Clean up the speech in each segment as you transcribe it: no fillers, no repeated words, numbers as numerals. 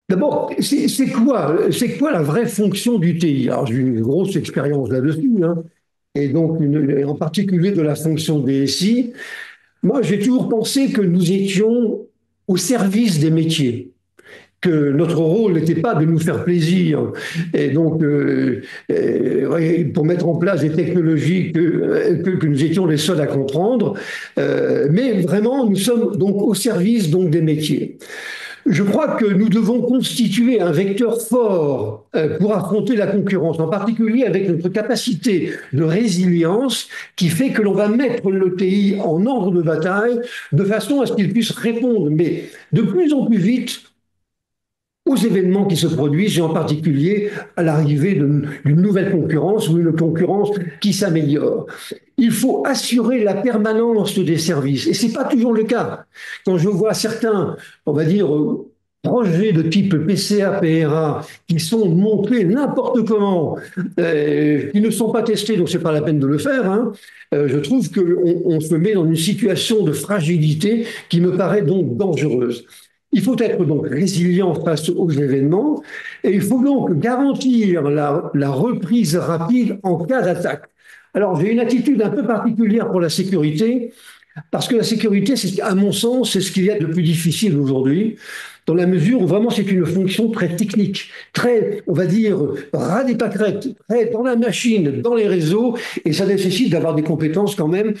D'abord, c'est quoi la vraie fonction du TI? Alors, j'ai une grosse expérience là-dessus, hein, et donc et en particulier de la fonction DSI. Moi, j'ai toujours pensé que nous étions au service des métiers, que notre rôle n'était pas de nous faire plaisir, et donc ouais, pour mettre en place des technologies que nous étions les seuls à comprendre, mais vraiment, nous sommes donc au service donc des métiers. Je crois que nous devons constituer un vecteur fort pour affronter la concurrence, en particulier avec notre capacité de résilience qui fait que l'on va mettre le TI en ordre de bataille de façon à ce qu'il puisse répondre, mais de plus en plus vite aux événements qui se produisent et en particulier à l'arrivée d'une nouvelle concurrence ou une concurrence qui s'améliore. Il faut assurer la permanence des services et ce n'est pas toujours le cas. Quand je vois certains, on va dire, projets de type PCA, PRA qui sont montés n'importe comment, qui ne sont pas testés, donc ce n'est pas la peine de le faire, hein, je trouve qu'on se met dans une situation de fragilité qui me paraît donc dangereuse. Il faut être donc résilient face aux événements et il faut donc garantir la reprise rapide en cas d'attaque. Alors, j'ai une attitude un peu particulière pour la sécurité, parce que la sécurité, à mon sens, c'est ce qu'il y a de plus difficile aujourd'hui, dans la mesure où vraiment c'est une fonction très technique, très, on va dire, ras des pâquerettes, très dans la machine, dans les réseaux, et ça nécessite d'avoir des compétences quand même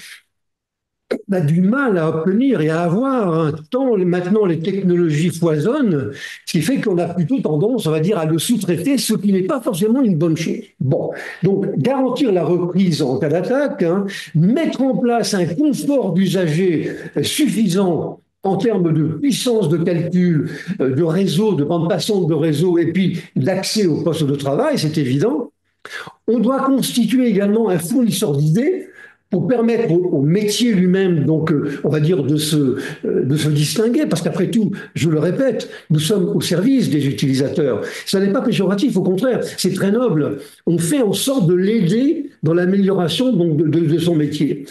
on a du mal à obtenir et à avoir un temps. Maintenant, les technologies foisonnent, ce qui fait qu'on a plutôt tendance, on va dire, à le sous-traiter, ce qui n'est pas forcément une bonne chose. Bon, donc garantir la reprise en cas d'attaque, hein, mettre en place un confort d'usager suffisant en termes de puissance de calcul, de réseau, de bande passante de réseau, et puis d'accès au poste de travail, c'est évident. On doit constituer également un fournisseur d'idées pour permettre au métier lui-même, donc on va dire de se distinguer, parce qu'après tout, je le répète, nous sommes au service des utilisateurs. Ça n'est pas péjoratif, au contraire, c'est très noble. On fait en sorte de l'aider dans l'amélioration donc de son métier.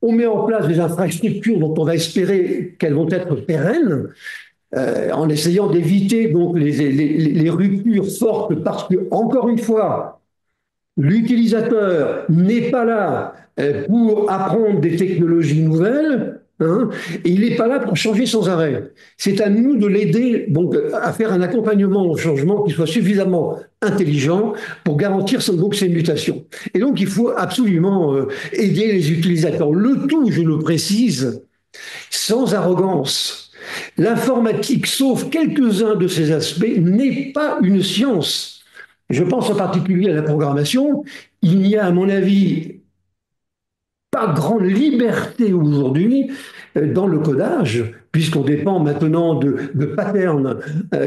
On met en place des infrastructures dont on va espérer qu'elles vont être pérennes, en essayant d'éviter donc les ruptures fortes, parce que encore une fois, l'utilisateur n'est pas là pour apprendre des technologies nouvelles, hein, et il n'est pas là pour changer sans arrêt. C'est à nous de l'aider donc à faire un accompagnement au changement qui soit suffisamment intelligent pour garantir donc ces mutations. Et donc il faut absolument aider les utilisateurs. Le tout, je le précise, sans arrogance. L'informatique, sauf quelques-uns de ses aspects, n'est pas une science. Je pense en particulier à la programmation. Il n'y a, à mon avis, pas grande liberté aujourd'hui dans le codage, puisqu'on dépend maintenant de patterns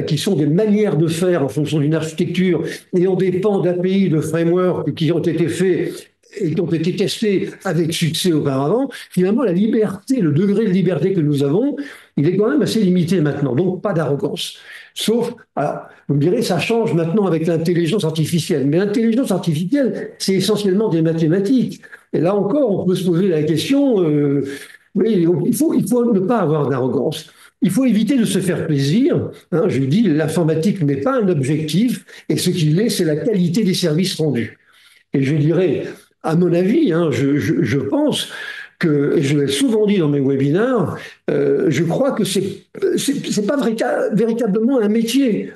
qui sont des manières de faire en fonction d'une architecture, et on dépend d'API, de frameworks qui ont été faits et qui ont été testés avec succès auparavant. Finalement, la liberté, le degré de liberté que nous avons, il est quand même assez limité maintenant, donc pas d'arrogance. Sauf, alors, vous me direz, ça change maintenant avec l'intelligence artificielle. Mais l'intelligence artificielle, c'est essentiellement des mathématiques. Et là encore, on peut se poser la question, oui, il faut ne pas avoir d'arrogance. Il faut éviter de se faire plaisir. Hein, je dis, l'informatique n'est pas un objectif, et ce qu'il est, c'est la qualité des services rendus. Et je dirais, à mon avis, hein, je pense que, et je l'ai souvent dit dans mes webinaires, je crois que c'est pas véritablement un métier.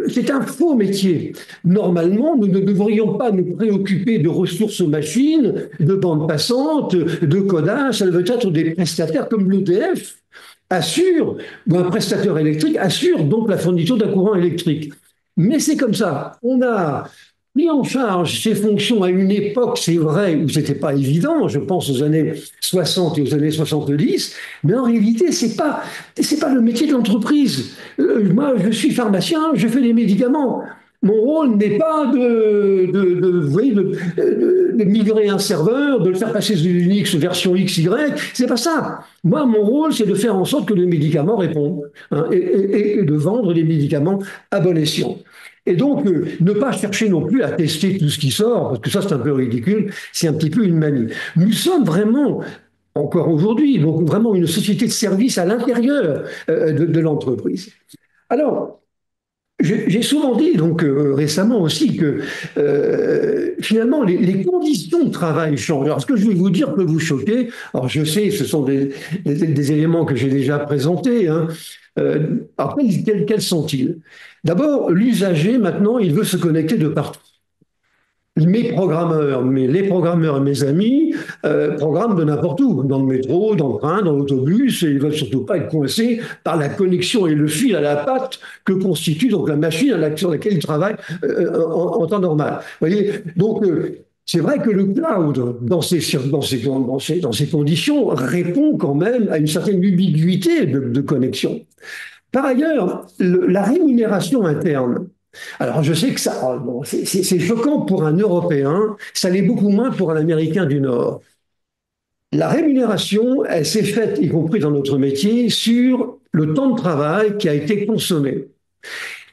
C'est un faux métier. Normalement, nous ne devrions pas nous préoccuper de ressources machines, de bandes passantes, de codage. Ça devrait être des prestataires comme l'EDF assure, ou un prestataire électrique assure donc la fourniture d'un courant électrique. Mais c'est comme ça. On a pris en charge ces fonctions à une époque, c'est vrai, où ce n'était pas évident, je pense aux années 60 et aux années 70, mais en réalité, c'est pas le métier de l'entreprise. Moi, je suis pharmacien, je fais des médicaments. Mon rôle n'est pas vous voyez, de migrer un serveur, de le faire passer sur Unix version XY, c'est pas ça. Moi, mon rôle, c'est de faire en sorte que le médicament réponde, hein, et de vendre des médicaments à bon escient. Et donc, ne pas chercher non plus à tester tout ce qui sort, parce que ça, c'est un peu ridicule, c'est un petit peu une manie. Nous sommes vraiment, encore aujourd'hui, donc vraiment une société de service à l'intérieur de l'entreprise. Alors, J'ai souvent dit, donc récemment aussi, que finalement les conditions de travail changent. Alors ce que je vais vous dire peut vous choquer. Alors je sais, ce sont des éléments que j'ai déjà présentés, hein. Après, quels sont-ils? D'abord, l'usager, maintenant, il veut se connecter de partout. Les programmeurs, mes amis, programment de n'importe où, dans le métro, dans le train, dans l'autobus, et ils veulent surtout pas être coincés par la connexion et le fil à la patte que constitue donc la machine sur laquelle ils travaillent en temps normal. Vous voyez, donc c'est vrai que le cloud, dans ces conditions, répond quand même à une certaine ubiquité de connexion. Par ailleurs, la rémunération interne. Alors je sais que ça, bon, c'est choquant pour un Européen, ça l'est beaucoup moins pour un Américain du Nord. La rémunération, elle s'est faite, y compris dans notre métier, sur le temps de travail qui a été consommé.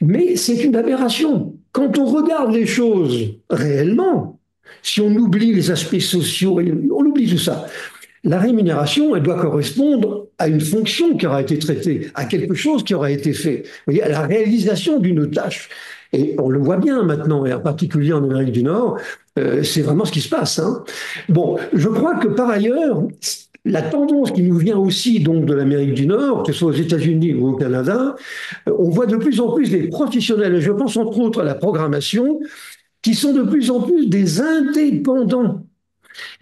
Mais c'est une aberration. Quand on regarde les choses réellement, si on oublie les aspects sociaux, on oublie tout ça, la rémunération, elle doit correspondre à une fonction qui aura été traitée, à quelque chose qui aura été fait, vous voyez, à la réalisation d'une tâche. Et on le voit bien maintenant, et en particulier en Amérique du Nord, c'est vraiment ce qui se passe, hein. Bon, je crois que par ailleurs, la tendance qui nous vient aussi donc de l'Amérique du Nord, que ce soit aux États-Unis ou au Canada, on voit de plus en plus des professionnels, et je pense entre autres à la programmation, qui sont de plus en plus des indépendants.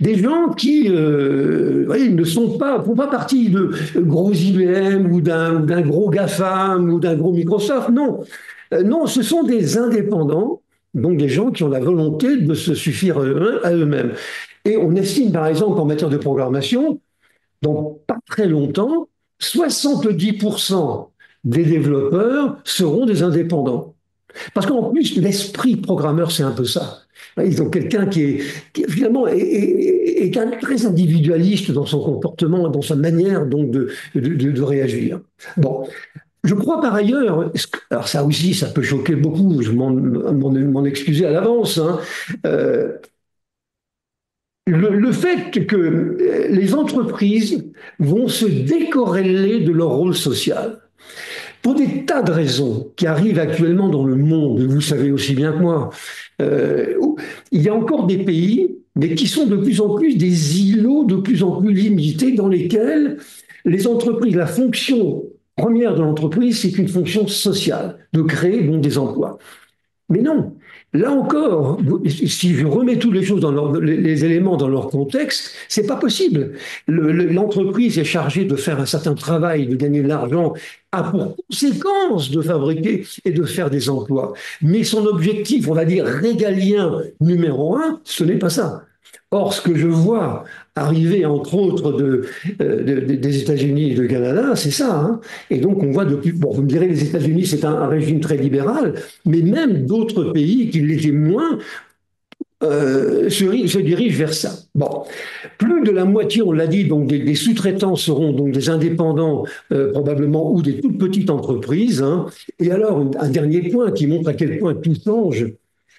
Des gens qui voyez, ne font pas partie de gros IBM ou d'un gros GAFAM ou d'un gros Microsoft. Non. Non, ce sont des indépendants, donc des gens qui ont la volonté de se suffire à eux-mêmes. Et on estime par exemple qu'en matière de programmation, dans pas très longtemps, 70% des développeurs seront des indépendants. Parce qu'en plus, l'esprit programmeur, c'est un peu ça. Ils ont quelqu'un qui finalement est très individualiste dans son comportement, dans sa manière donc de réagir. Bon, je crois par ailleurs, alors ça aussi, ça peut choquer beaucoup, je m'en excuser à l'avance, hein, le fait que les entreprises vont se décorréler de leur rôle social. Pour des tas de raisons qui arrivent actuellement dans le monde, vous le savez aussi bien que moi, il y a encore des pays, mais qui sont de plus en plus des îlots de plus en plus limités dans lesquels les entreprises, la fonction première de l'entreprise, c'est une fonction sociale, de créer donc des emplois. Mais non, là encore, si je remets toutes les choses les éléments dans leur contexte, c'est pas possible. L'entreprise est chargée de faire un certain travail, de gagner de l'argent, a pour conséquence de fabriquer et de faire des emplois. Mais son objectif, on va dire régalien numéro un, ce n'est pas ça. Or, ce que je vois arriver, entre autres, des États-Unis et du Canada, c'est ça, hein. Et donc, on voit depuis. Bon, vous me direz, les États-Unis, c'est un régime très libéral, mais même d'autres pays qui l'étaient moins se dirigent vers ça. Bon, plus de la moitié, on l'a dit, donc des sous-traitants seront donc des indépendants probablement ou des toutes petites entreprises, hein. Et alors, un dernier point qui montre à quel point tout change,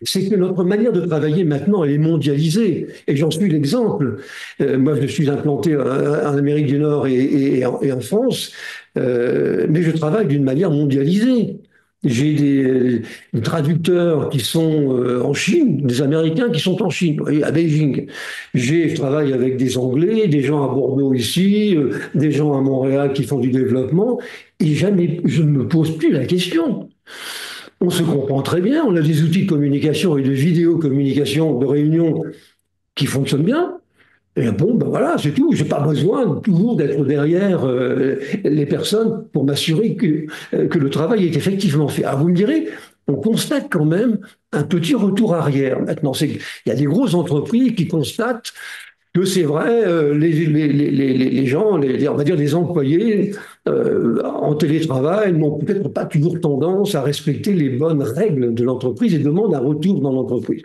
c'est que notre manière de travailler maintenant, elle est mondialisée. Et j'en suis l'exemple. Moi, je suis implanté en Amérique du Nord et en France, mais je travaille d'une manière mondialisée. J'ai des traducteurs qui sont en Chine, des Américains qui sont en Chine, à Beijing. Je travaille avec des Anglais, des gens à Bordeaux ici, des gens à Montréal qui font du développement, et jamais je ne me pose plus la question. On se comprend très bien, on a des outils de communication et de vidéo-communication, de réunion qui fonctionnent bien. Et bon, ben voilà, c'est tout. J'ai pas besoin toujours d'être derrière les personnes pour m'assurer que le travail est effectivement fait. Alors vous me direz, on constate quand même un petit retour arrière. Maintenant, il y a des grosses entreprises qui constatent que c'est vrai, les gens, on va dire les employés en télétravail n'ont peut-être pas toujours tendance à respecter les bonnes règles de l'entreprise et demandent un retour dans l'entreprise.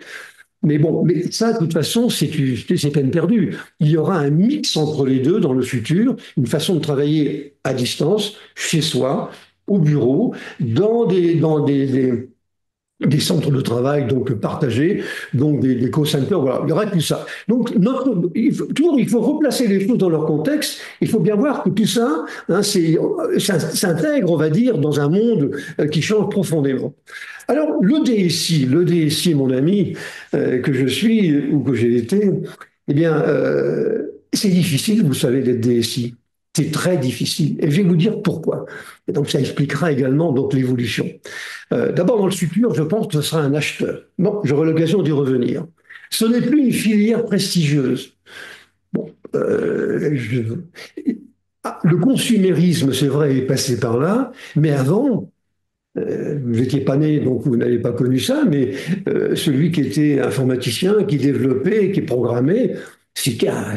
Mais bon, mais ça, de toute façon, c'est peine perdue. Il y aura un mix entre les deux dans le futur, une façon de travailler à distance, chez soi, au bureau, dans des des centres de travail donc partagés, donc des call centers, voilà, il y aurait tout ça. Donc il faut replacer les choses dans leur contexte. Il faut bien voir que tout ça, hein, s'intègre, on va dire, dans un monde qui change profondément. Alors le DSI, mon ami, que je suis ou que j'ai été, eh bien, c'est difficile, vous savez, d'être DSI. C'est très difficile. Et je vais vous dire pourquoi. Et donc ça expliquera également donc l'évolution. D'abord, dans le futur, je pense que ce sera un acheteur. Bon, j'aurai l'occasion d'y revenir. Ce n'est plus une filière prestigieuse. Bon, le consumérisme, c'est vrai, est passé par là, mais avant, vous n'étiez pas né, donc vous n'avez pas connu ça, mais celui qui était informaticien, qui développait, qui programmait, c'était un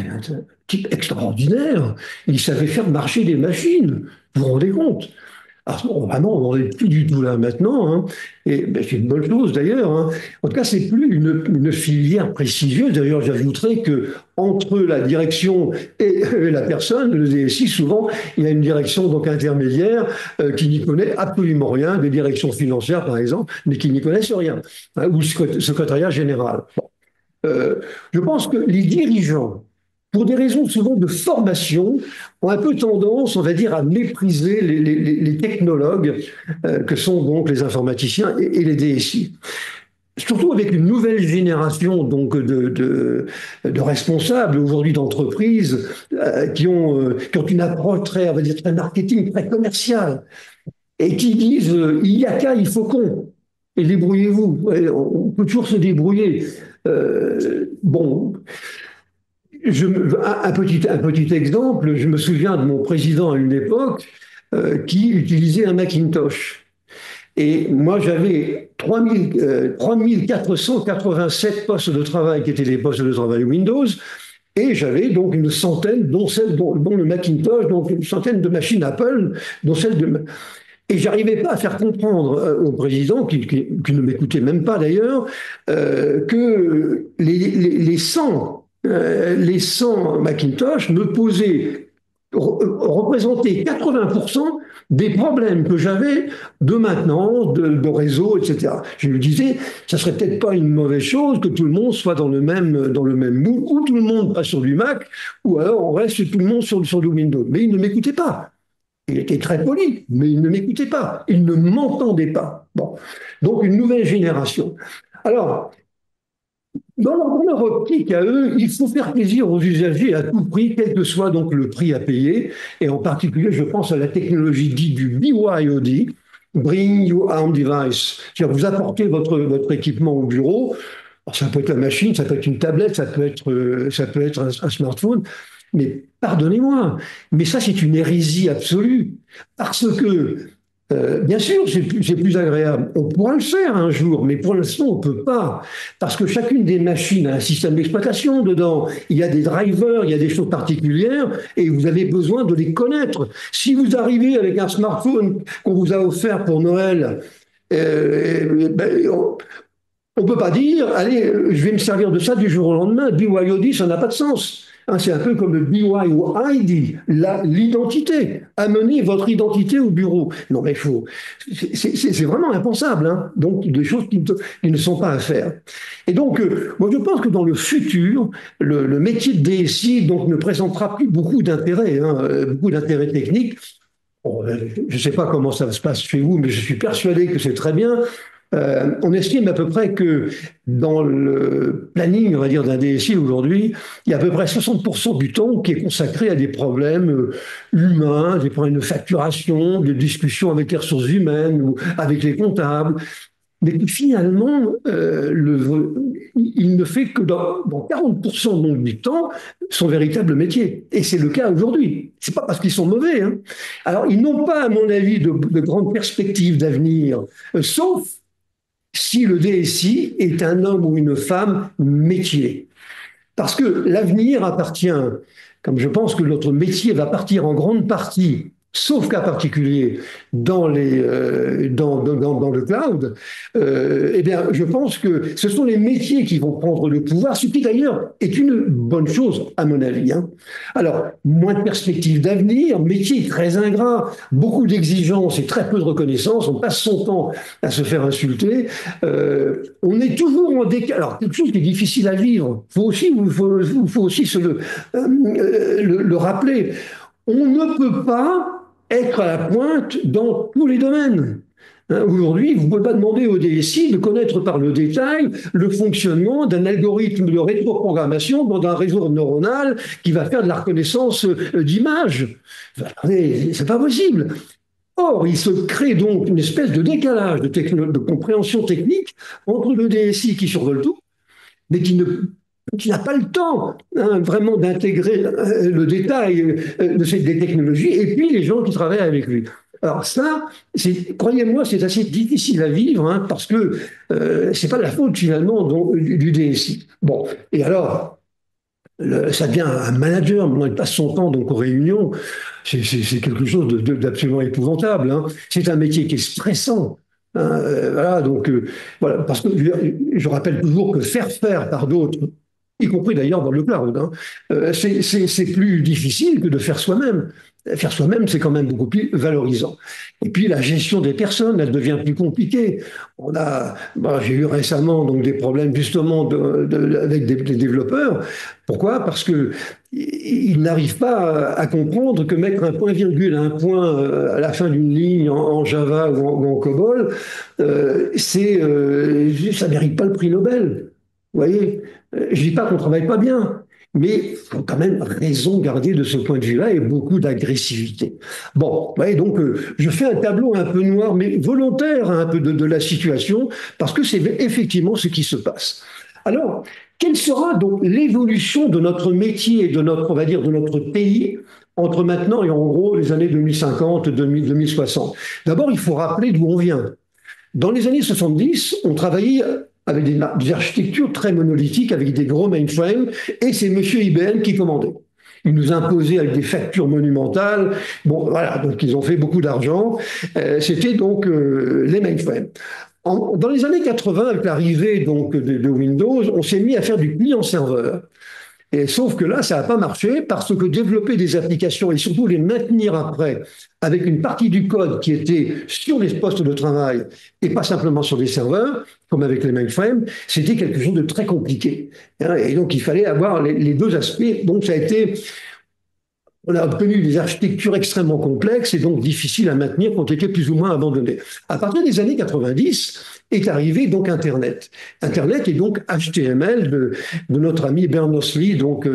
type extraordinaire. Il savait faire marcher des machines. Vous vous rendez compte? Alors, bon, vraiment, on n'en est plus du tout là maintenant, hein. Et ben, c'est une bonne chose d'ailleurs, hein. En tout cas, c'est plus une filière prestigieuse. D'ailleurs, j'ajouterais que entre la direction et la personne, le DSI, souvent, il y a une direction donc intermédiaire qui n'y connaît absolument rien, des directions financières par exemple, mais qui n'y connaissent rien, hein, ou le secrétariat général. Bon. Je pense que les dirigeants, pour des raisons souvent de formation, ont un peu tendance, on va dire, à mépriser les technologues que sont donc les informaticiens et les DSI. Surtout avec une nouvelle génération donc de responsables aujourd'hui d'entreprises qui ont une approche très, on va dire, très marketing, très commerciale, et qui disent il y a qu'à, il faut qu'on, et débrouillez-vous. On peut toujours se débrouiller. Bon, un petit exemple, je me souviens de mon président à une époque qui utilisait un Macintosh. Et moi, j'avais 3487 postes de travail qui étaient des postes de travail Windows. Et j'avais donc une centaine, dont le Macintosh, donc une centaine de machines Apple, dont celle de. Et j'arrivais pas à faire comprendre au président, qui ne m'écoutait même pas d'ailleurs, que les 100 Macintosh me représentaient 80% des problèmes que j'avais de maintenance, de réseau, etc. Je lui disais, ça serait peut-être pas une mauvaise chose que tout le monde soit dans le même moule, ou tout le monde passe sur du Mac, ou alors on reste tout le monde sur du Windows. Mais il ne m'écoutait pas. Il était très poli, mais il ne m'écoutait pas. Il ne m'entendait pas. Bon. Donc, une nouvelle génération. Alors, dans leur optique à eux, il faut faire plaisir aux usagers à tout prix, quel que soit donc le prix à payer. Et en particulier, je pense à la technologie dite du BYOD, Bring Your Own Device. C'est-à-dire, vous apportez votre équipement au bureau. Alors, ça peut être la machine, ça peut être une tablette, ça peut être un smartphone. Mais pardonnez-moi, mais ça c'est une hérésie absolue. Parce que, bien sûr, c'est plus agréable. On pourra le faire un jour, mais pour l'instant, on ne peut pas. Parce que chacune des machines a un système d'exploitation dedans. Il y a des drivers, il y a des choses particulières, et vous avez besoin de les connaître. Si vous arrivez avec un smartphone qu'on vous a offert pour Noël, ben, on ne peut pas dire, allez, je vais me servir de ça du jour au lendemain. BYOD, ça n'a pas de sens. Hein, c'est un peu comme le BYOID, l'identité. Amenez votre identité au bureau. Non, mais c'est vraiment impensable. Hein. Donc, des choses qui ne sont pas à faire. Et donc, moi, je pense que dans le futur, le métier de DSI donc, ne présentera plus beaucoup d'intérêt, hein, beaucoup d'intérêt technique. Bon, je ne sais pas comment ça se passe chez vous, mais je suis persuadé que c'est très bien. On estime à peu près que dans le planning, on va dire, d'un DSI aujourd'hui, il y a à peu près 60% du temps qui est consacré à des problèmes humains, des problèmes de facturation, de discussions avec les ressources humaines ou avec les comptables. Mais finalement, il ne fait que dans 40% donc du temps son véritable métier. Et c'est le cas aujourd'hui. C'est pas parce qu'ils sont mauvais, hein. Alors, ils n'ont pas, à mon avis, de grandes perspectives d'avenir, sauf si le DSI est un homme ou une femme métier. Parce que l'avenir appartient, comme je pense que notre métier va partir en grande partie sauf cas particulier dans le cloud, eh bien, je pense que ce sont les métiers qui vont prendre le pouvoir, ce qui d'ailleurs est une bonne chose, à mon avis, hein. Alors, moins de perspectives d'avenir, métier très ingrat, beaucoup d'exigences et très peu de reconnaissance, on passe son temps à se faire insulter, on est toujours en décalage. Alors, quelque chose qui est difficile à vivre, faut aussi le rappeler. On ne peut pas être à la pointe dans tous les domaines. Hein, aujourd'hui, vous ne pouvez pas demander au DSI de connaître par le détail le fonctionnement d'un algorithme de rétroprogrammation dans un réseau neuronal qui va faire de la reconnaissance d'images. C'est pas possible. Or, il se crée donc une espèce de décalage de compréhension technique entre le DSI qui survole tout, mais qui n'a pas le temps, hein, vraiment d'intégrer le détail des technologies, et puis les gens qui travaillent avec lui. Alors ça, croyez-moi, c'est assez difficile à vivre, hein, parce que c'est pas la faute finalement du DSI. Bon, et alors, ça devient un manager, maintenant il passe son temps donc aux réunions, c'est quelque chose d'absolument épouvantable, hein. C'est un métier qui est stressant. Hein, voilà, donc voilà, parce que je rappelle toujours que faire par d'autres, y compris d'ailleurs dans le cloud, hein, c'est plus difficile que de faire soi-même. Faire soi-même, c'est quand même beaucoup plus valorisant. Et puis la gestion des personnes, elle devient plus compliquée. J'ai eu récemment donc des problèmes justement avec des développeurs. Pourquoi? Parce que ils n'arrivent pas à comprendre que mettre un point-virgule à un point à la fin d'une ligne en Java ou en COBOL, ça mérite pas le prix Nobel. Vous voyez, je dis pas qu'on travaille pas bien, mais il faut quand même raison garder de ce point de vue-là et beaucoup d'agressivité. Bon, vous voyez, donc je fais un tableau un peu noir, mais volontaire, hein, un peu de la situation, parce que c'est effectivement ce qui se passe. Alors, quelle sera donc l'évolution de notre métier et de notre, on va dire, de notre pays entre maintenant et en gros les années 2050, 2060? D'abord, il faut rappeler d'où on vient. Dans les années 70, on travaillait avec des architectures très monolithiques, avec des gros mainframes, et c'est monsieur IBM qui commandait. Ils nous imposaient avec des factures monumentales. Bon, voilà, donc ils ont fait beaucoup d'argent. C'était donc les mainframes. Dans les années 80, avec l'arrivée donc de Windows, on s'est mis à faire du client-serveur. Et sauf que là, ça n'a pas marché parce que développer des applications et surtout les maintenir après avec une partie du code qui était sur les postes de travail et pas simplement sur des serveurs, comme avec les mainframes, c'était quelque chose de très compliqué. Et donc, il fallait avoir les deux aspects. Donc, on a obtenu des architectures extrêmement complexes et donc difficiles à maintenir, qui ont été plus ou moins abandonnées. À partir des années 90 est arrivé donc Internet. Internet est donc HTML de notre ami Berners-Lee, donc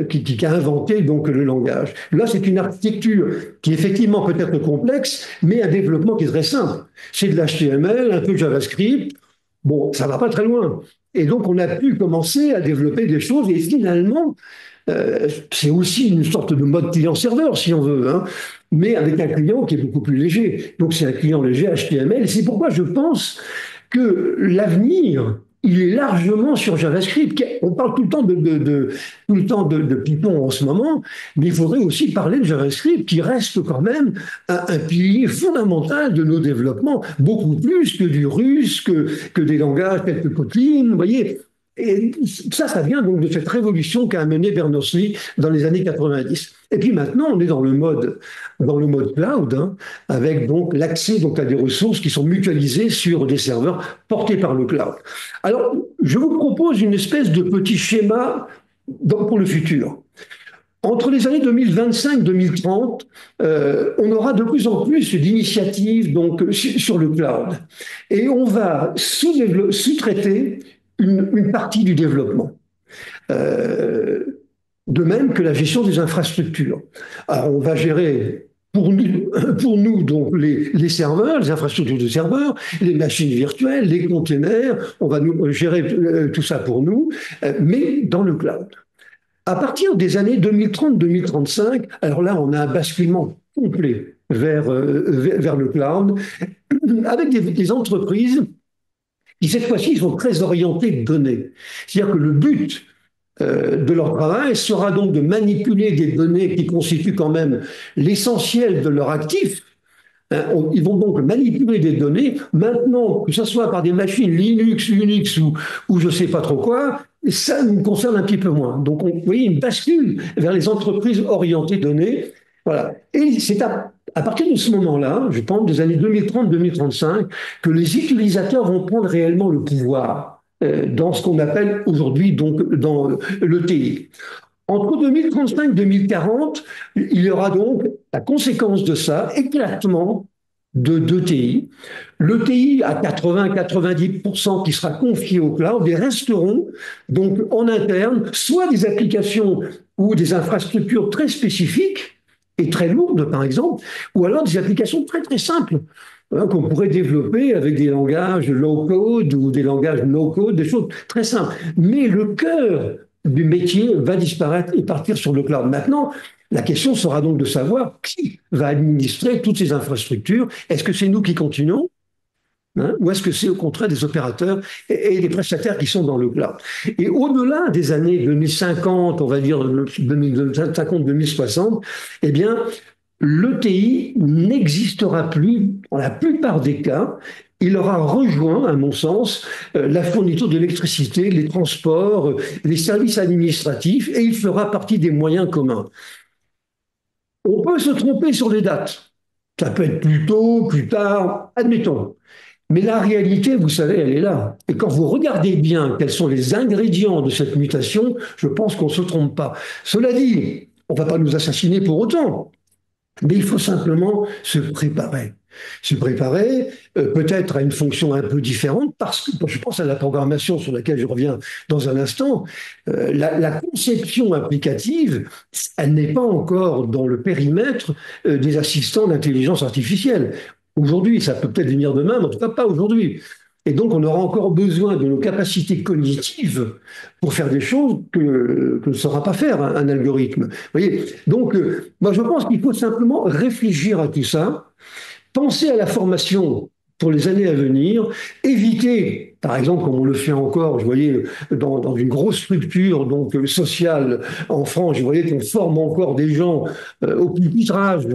qui a inventé donc le langage. Là, c'est une architecture qui effectivement peut être complexe, mais un développement qui est très simple. C'est de l'HTML, un peu de JavaScript. Bon, ça va pas très loin. Et donc, on a pu commencer à développer des choses et finalement, c'est aussi une sorte de mode client-serveur, si on veut, hein, mais avec un client qui est beaucoup plus léger. Donc c'est un client léger HTML. C'est pourquoi je pense que l'avenir, il est largement sur JavaScript. On parle tout le temps de Python en ce moment, mais il faudrait aussi parler de JavaScript, qui reste quand même un pilier fondamental de nos développements, beaucoup plus que du russe, que des langages tels que Kotlin, vous voyez. Et ça vient donc de cette révolution qu'a amené Berners-Lee dans les années 90. Et puis maintenant, on est dans le mode cloud, hein, avec donc l'accès donc à des ressources qui sont mutualisées sur des serveurs portés par le cloud. Alors, je vous propose une espèce de petit schéma pour le futur. Entre les années 2025-2030, on aura de plus en plus d'initiatives donc sur le cloud, et on va sous-traiter une partie du développement. De même que la gestion des infrastructures. Alors, on va gérer pour nous donc les serveurs, les infrastructures de serveurs, les machines virtuelles, les containers, on va nous gérer tout ça pour nous, mais dans le cloud. À partir des années 2030-2035, alors là, on a un basculement complet vers le cloud, avec des entreprises qui, cette fois-ci, sont très orientées données. C'est-à-dire que le but de leur travail sera donc de manipuler des données qui constituent quand même l'essentiel de leur actif. Ils vont donc manipuler des données. Maintenant, que ce soit par des machines Linux, Unix ou je ne sais pas trop quoi, ça nous concerne un petit peu moins. Donc, vous voyez, une bascule vers les entreprises orientées données. Voilà. Et c'est à partir de ce moment-là, je pense, des années 2030-2035, que les utilisateurs vont prendre réellement le pouvoir dans ce qu'on appelle aujourd'hui donc dans l'ETI. Entre 2035 et 2040, il y aura donc la conséquence de ça, éclatement d'ETI. L'ETI à 80-90% qui sera confié au cloud et resteront donc en interne soit des applications ou des infrastructures très spécifiques et très lourdes, par exemple, ou alors des applications très très simples qu'on pourrait développer avec des langages low-code ou des langages no-code, des choses très simples. Mais le cœur du métier va disparaître et partir sur le cloud. Maintenant, la question sera donc de savoir qui va administrer toutes ces infrastructures. Est-ce que c'est nous qui continuons, hein, ou est-ce que c'est au contraire des opérateurs et des prestataires qui sont dans le cloud? Et au-delà des années 2050, on va dire 2050-2060, eh bien, l'ETI n'existera plus dans la plupart des cas. Il aura rejoint, à mon sens, la fourniture d'électricité, les transports, les services administratifs, et il fera partie des moyens communs. On peut se tromper sur les dates. Ça peut être plus tôt, plus tard, admettons. Mais la réalité, vous savez, elle est là. Et quand vous regardez bien quels sont les ingrédients de cette mutation, je pense qu'on ne se trompe pas. Cela dit, on ne va pas nous assassiner pour autant. Mais il faut simplement se préparer. Se préparer peut-être à une fonction un peu différente parce que je pense à la programmation sur laquelle je reviens dans un instant. La conception applicative, elle n'est pas encore dans le périmètre des assistants d'intelligence artificielle. Aujourd'hui, ça peut peut-être venir demain, mais en tout cas pas aujourd'hui. Et donc, on aura encore besoin de nos capacités cognitives pour faire des choses que ne saura pas faire un algorithme. Vous voyez. Donc, moi, je pense qu'il faut simplement réfléchir à tout ça, penser à la formation pour les années à venir, éviter, par exemple, comme on le fait encore, je voyais, dans une grosse structure donc sociale en France, je voyais qu'on forme encore des gens au pupitrage,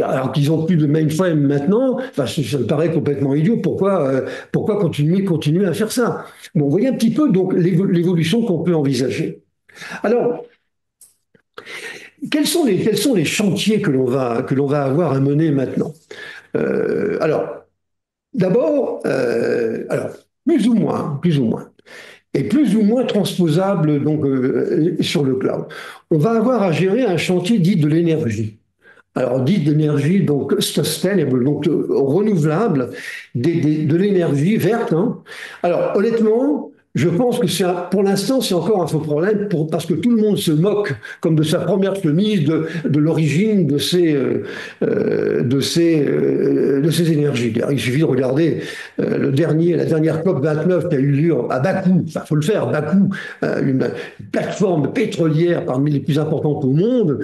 alors qu'ils ont plus de mainframe maintenant, enfin, ça me paraît complètement idiot. Pourquoi continuer à faire ça? Bon, vous voyez un petit peu donc l'évolution qu'on peut envisager. Alors, quels sont les chantiers que l'on va avoir à mener maintenant? Alors, d'abord, alors plus ou moins, et plus ou moins transposable donc sur le cloud. On va avoir à gérer un chantier dit de l'énergie. Alors, dit d'énergie, donc sustainable, donc renouvelable, de l'énergie verte. Hein. Alors, honnêtement, je pense que pour l'instant, c'est encore un faux problème parce que tout le monde se moque, comme de sa première chemise, de l'origine de ces énergies. Il suffit de regarder la dernière COP 29 qui a eu lieu à Bakou, enfin, faut le faire, Bakou, une plateforme pétrolière parmi les plus importantes au monde,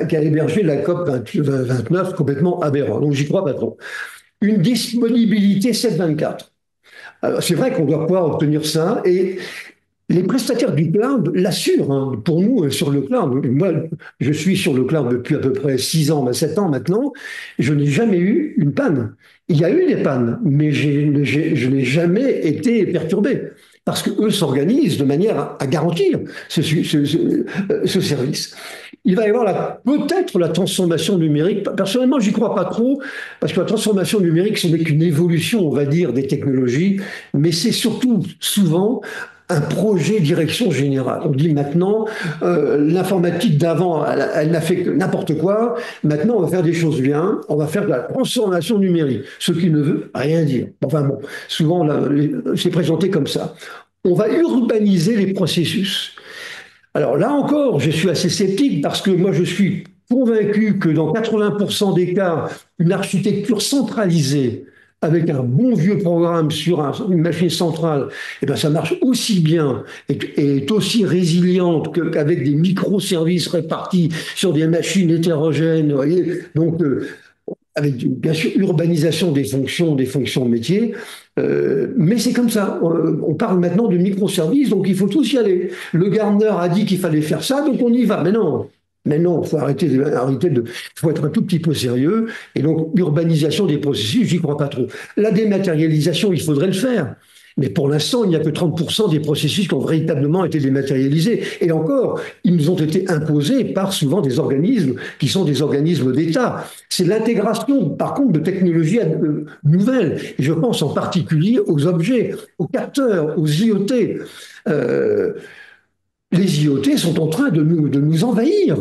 qui a hébergé la COP 29 complètement aberrant. Donc, j'y crois pas trop. Une disponibilité 7/24. C'est vrai qu'on doit pouvoir obtenir ça et les prestataires du cloud l'assurent. Hein. Pour nous, sur le cloud, moi, je suis sur le cloud depuis à peu près 6 ans, 7 ans maintenant, je n'ai jamais eu une panne. Il y a eu des pannes, mais je n'ai jamais été perturbé parce qu'eux s'organisent de manière à garantir ce service. Il va y avoir peut-être la transformation numérique. Personnellement, j'y crois pas trop, parce que la transformation numérique, ce n'est qu'une évolution, on va dire, des technologies, mais c'est surtout souvent un projet direction générale. On dit maintenant, l'informatique d'avant, elle n'a fait que n'importe quoi. Maintenant, on va faire des choses bien. On va faire de la transformation numérique, ce qui ne veut rien dire. Enfin bon, souvent, c'est présenté comme ça. On va urbaniser les processus. Alors là encore, je suis assez sceptique parce que moi, je suis convaincu que dans 80% des cas, une architecture centralisée avec un bon vieux programme sur une machine centrale, eh bien, ça marche aussi bien et est aussi résiliente qu'avec des microservices répartis sur des machines hétérogènes. Vous voyez. Donc, avec bien sûr urbanisation des fonctions métiers. Mais c'est comme ça. On parle maintenant de microservices, donc il faut tous y aller. Le Gartner a dit qu'il fallait faire ça, donc on y va. Mais non, il faut faut être un tout petit peu sérieux. Et donc, l'urbanisation des processus, j'y crois pas trop. La dématérialisation, il faudrait le faire. Mais pour l'instant, il n'y a que 30% des processus qui ont véritablement été dématérialisés. Et encore, ils nous ont été imposés par souvent des organismes qui sont des organismes d'État. C'est l'intégration, par contre, de technologies nouvelles. Et je pense en particulier aux objets, aux capteurs, aux IoT. Euh, les IoT sont en train de nous envahir.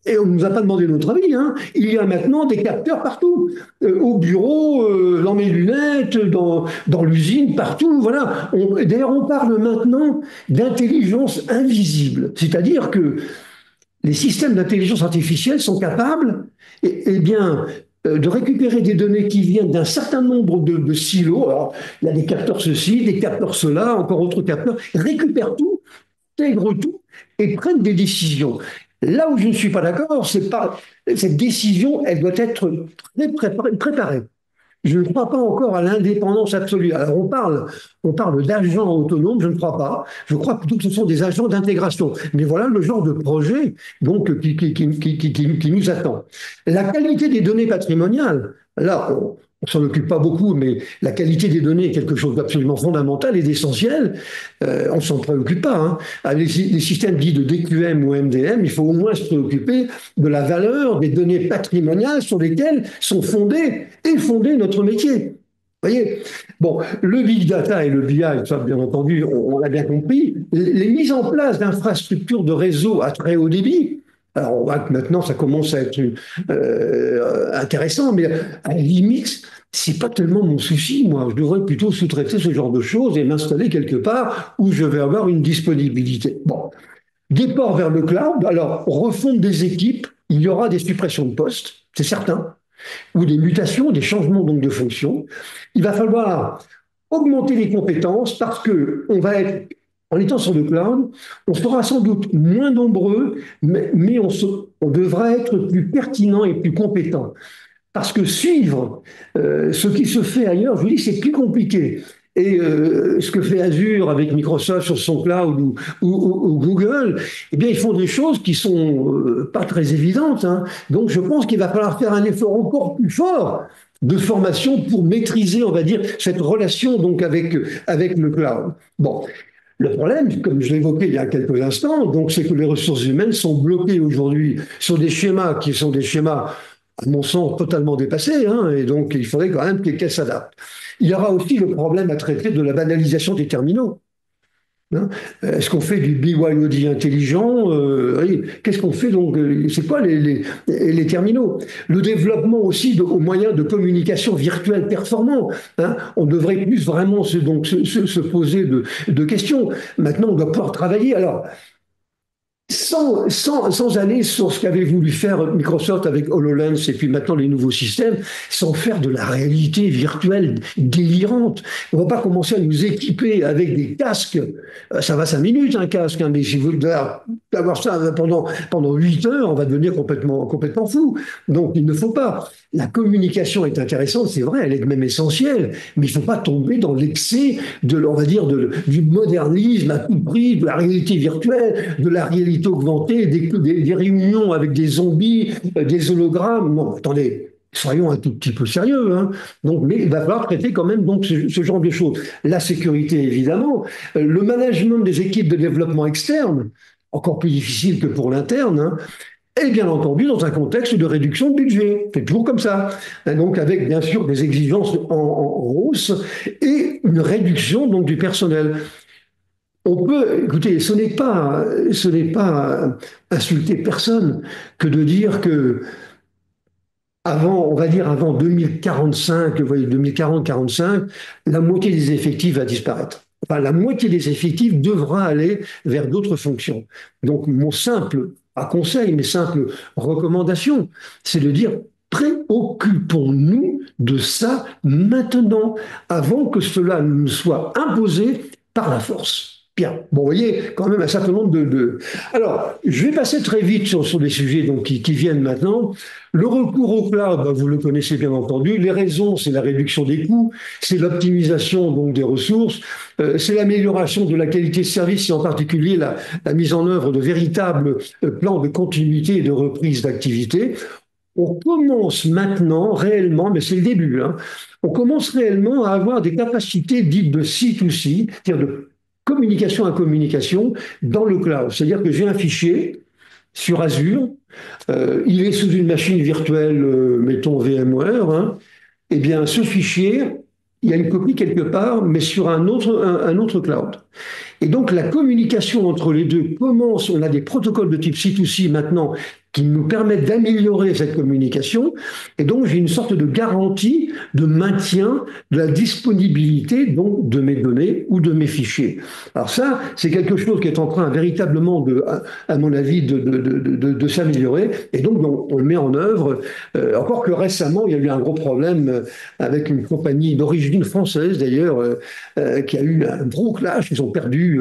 Et on ne nous a pas demandé notre avis. Hein. Il y a maintenant des capteurs partout. Au bureau, dans mes lunettes, dans l'usine, partout. Voilà. D'ailleurs, on parle maintenant d'intelligence invisible. C'est-à-dire que les systèmes d'intelligence artificielle sont capables bien, de récupérer des données qui viennent d'un certain nombre de silos. Alors, il y a des capteurs ceci, des capteurs cela, encore autres capteurs. Ils récupèrent tout, intègrent tout et prennent des décisions. Là où je ne suis pas d'accord, c'est pas cette décision, elle doit être très préparée. Je ne crois pas encore à l'indépendance absolue. Alors on parle d'agents autonomes, je ne crois pas. Je crois plutôt que ce sont des agents d'intégration. Mais voilà le genre de projet donc, qui nous attend. La qualité des données patrimoniales, là, on s'en occupe pas beaucoup, mais la qualité des données est quelque chose d'absolument fondamental et d'essentiel. On ne s'en préoccupe pas. Hein. Avec les systèmes dits de DQM ou MDM, il faut au moins se préoccuper de la valeur des données patrimoniales sur lesquelles est fondé notre métier. Vous voyez. Bon, le big data et le BI, ça, bien entendu, on l'a bien compris. Les mises en place d'infrastructures de réseau à très haut débit, alors on voit que maintenant ça commence à être intéressant, mais à la limite, c'est pas tellement mon souci. Moi, je devrais plutôt sous-traiter ce genre de choses et m'installer quelque part où je vais avoir une disponibilité. Bon, déport vers le cloud. Alors, refonte des équipes, il y aura des suppressions de postes, c'est certain, ou des mutations, des changements donc de fonction. Il va falloir augmenter les compétences parce que on va être, en étant sur le cloud, on sera sans doute moins nombreux, mais on devra être plus pertinent et plus compétent. Parce que suivre ce qui se fait ailleurs, je vous dis, c'est plus compliqué. Et ce que fait Azure avec Microsoft sur son cloud ou Google, eh bien, ils font des choses qui sont pas très évidentes. Hein. Donc, je pense qu'il va falloir faire un effort encore plus fort de formation pour maîtriser, on va dire, cette relation donc avec le cloud. Bon, le problème, comme je l'évoquais il y a quelques instants, donc, c'est que les ressources humaines sont bloquées aujourd'hui sur des schémas qui sont des schémas à mon sens, totalement dépassées, hein, et donc il faudrait quand même qu'elles s'adaptent. Il y aura aussi le problème à traiter de la banalisation des terminaux. Hein. Est-ce qu'on fait du BYOD intelligent oui. Qu'est-ce qu'on fait donc c'est quoi les terminaux? Le développement aussi aux moyens de communication virtuelle performants. Hein. On devrait plus vraiment se poser de questions. Maintenant, on doit pouvoir travailler. Alors, sans aller sur ce qu'avait voulu faire Microsoft avec HoloLens et puis maintenant les nouveaux systèmes, sans faire de la réalité virtuelle délirante. On ne va pas commencer à nous équiper avec des casques. Ça va 5 minutes un casque, hein, mais si vous voulez avoir ça pendant 8 heures, on va devenir complètement fou. Donc il ne faut pas. La communication est intéressante, c'est vrai, elle est même essentielle, mais il ne faut pas tomber dans l'excès on va dire, du modernisme à tout prix, de la réalité virtuelle, de la réalité augmentée, des réunions avec des zombies, des hologrammes. Non, attendez, soyons un tout petit peu sérieux. Hein. Donc, mais il va falloir traiter quand même donc, ce genre de choses. La sécurité, évidemment. Le management des équipes de développement externe, encore plus difficile que pour l'interne. Hein. Et bien entendu, dans un contexte de réduction de budget. C'est toujours comme ça. Donc, avec bien sûr des exigences en hausse et une réduction donc, du personnel. On peut, écoutez, ce n'est pas insulter personne que de dire que avant, on va dire avant 2045, vous voyez, 2040-45, la moitié des effectifs va disparaître. Enfin, la moitié des effectifs devra aller vers d'autres fonctions. Donc, mon simple, pas conseil, mais simple recommandation, c'est de dire préoccupons-nous de ça maintenant, avant que cela nous soit imposé par la force. Bien. Bon, vous voyez, quand même un certain nombre Alors, je vais passer très vite sur les sujets donc, qui viennent maintenant. Le recours au cloud, bah, vous le connaissez bien entendu. Les raisons, c'est la réduction des coûts, c'est l'optimisation donc des ressources, c'est l'amélioration de la qualité de service et en particulier la mise en œuvre de véritables plans de continuité et de reprise d'activité. On commence maintenant réellement, mais c'est le début, hein, on commence réellement à avoir des capacités dites de C2C, c'est-à-dire de communication à communication dans le cloud. C'est-à-dire que j'ai un fichier sur Azure, il est sous une machine virtuelle, mettons VMware, hein, eh bien ce fichier, il y a une copie quelque part, mais sur un autre cloud. Et donc la communication entre les deux commence, on a des protocoles de type C2C maintenant qui nous permettent d'améliorer cette communication. Et donc j'ai une sorte de garantie de maintien de la disponibilité donc, de mes données ou de mes fichiers. Alors ça, c'est quelque chose qui est en train véritablement, à mon avis, de s'améliorer. Et donc on le met en œuvre. Encore que récemment, il y a eu un gros problème avec une compagnie d'origine française d'ailleurs, qui a eu un gros clash. Ils ont perdu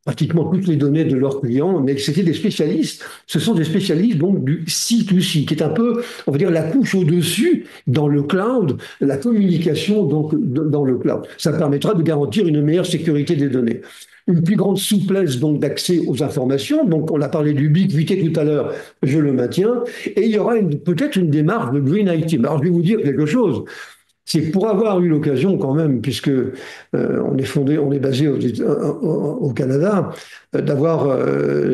pratiquement toutes les données de leurs clients, mais c'était des spécialistes. Ce sont des spécialistes donc du C2C, qui est un peu, on va dire, la couche au-dessus dans le cloud, la communication donc dans le cloud. Ça permettra de garantir une meilleure sécurité des données. Une plus grande souplesse donc d'accès aux informations. Donc on a parlé d'ubiquité tout à l'heure, je le maintiens. Et il y aura peut-être une démarche de Green IT. Alors je vais vous dire quelque chose. C'est pour avoir eu l'occasion quand même, puisque on est basé au Canada, d'avoir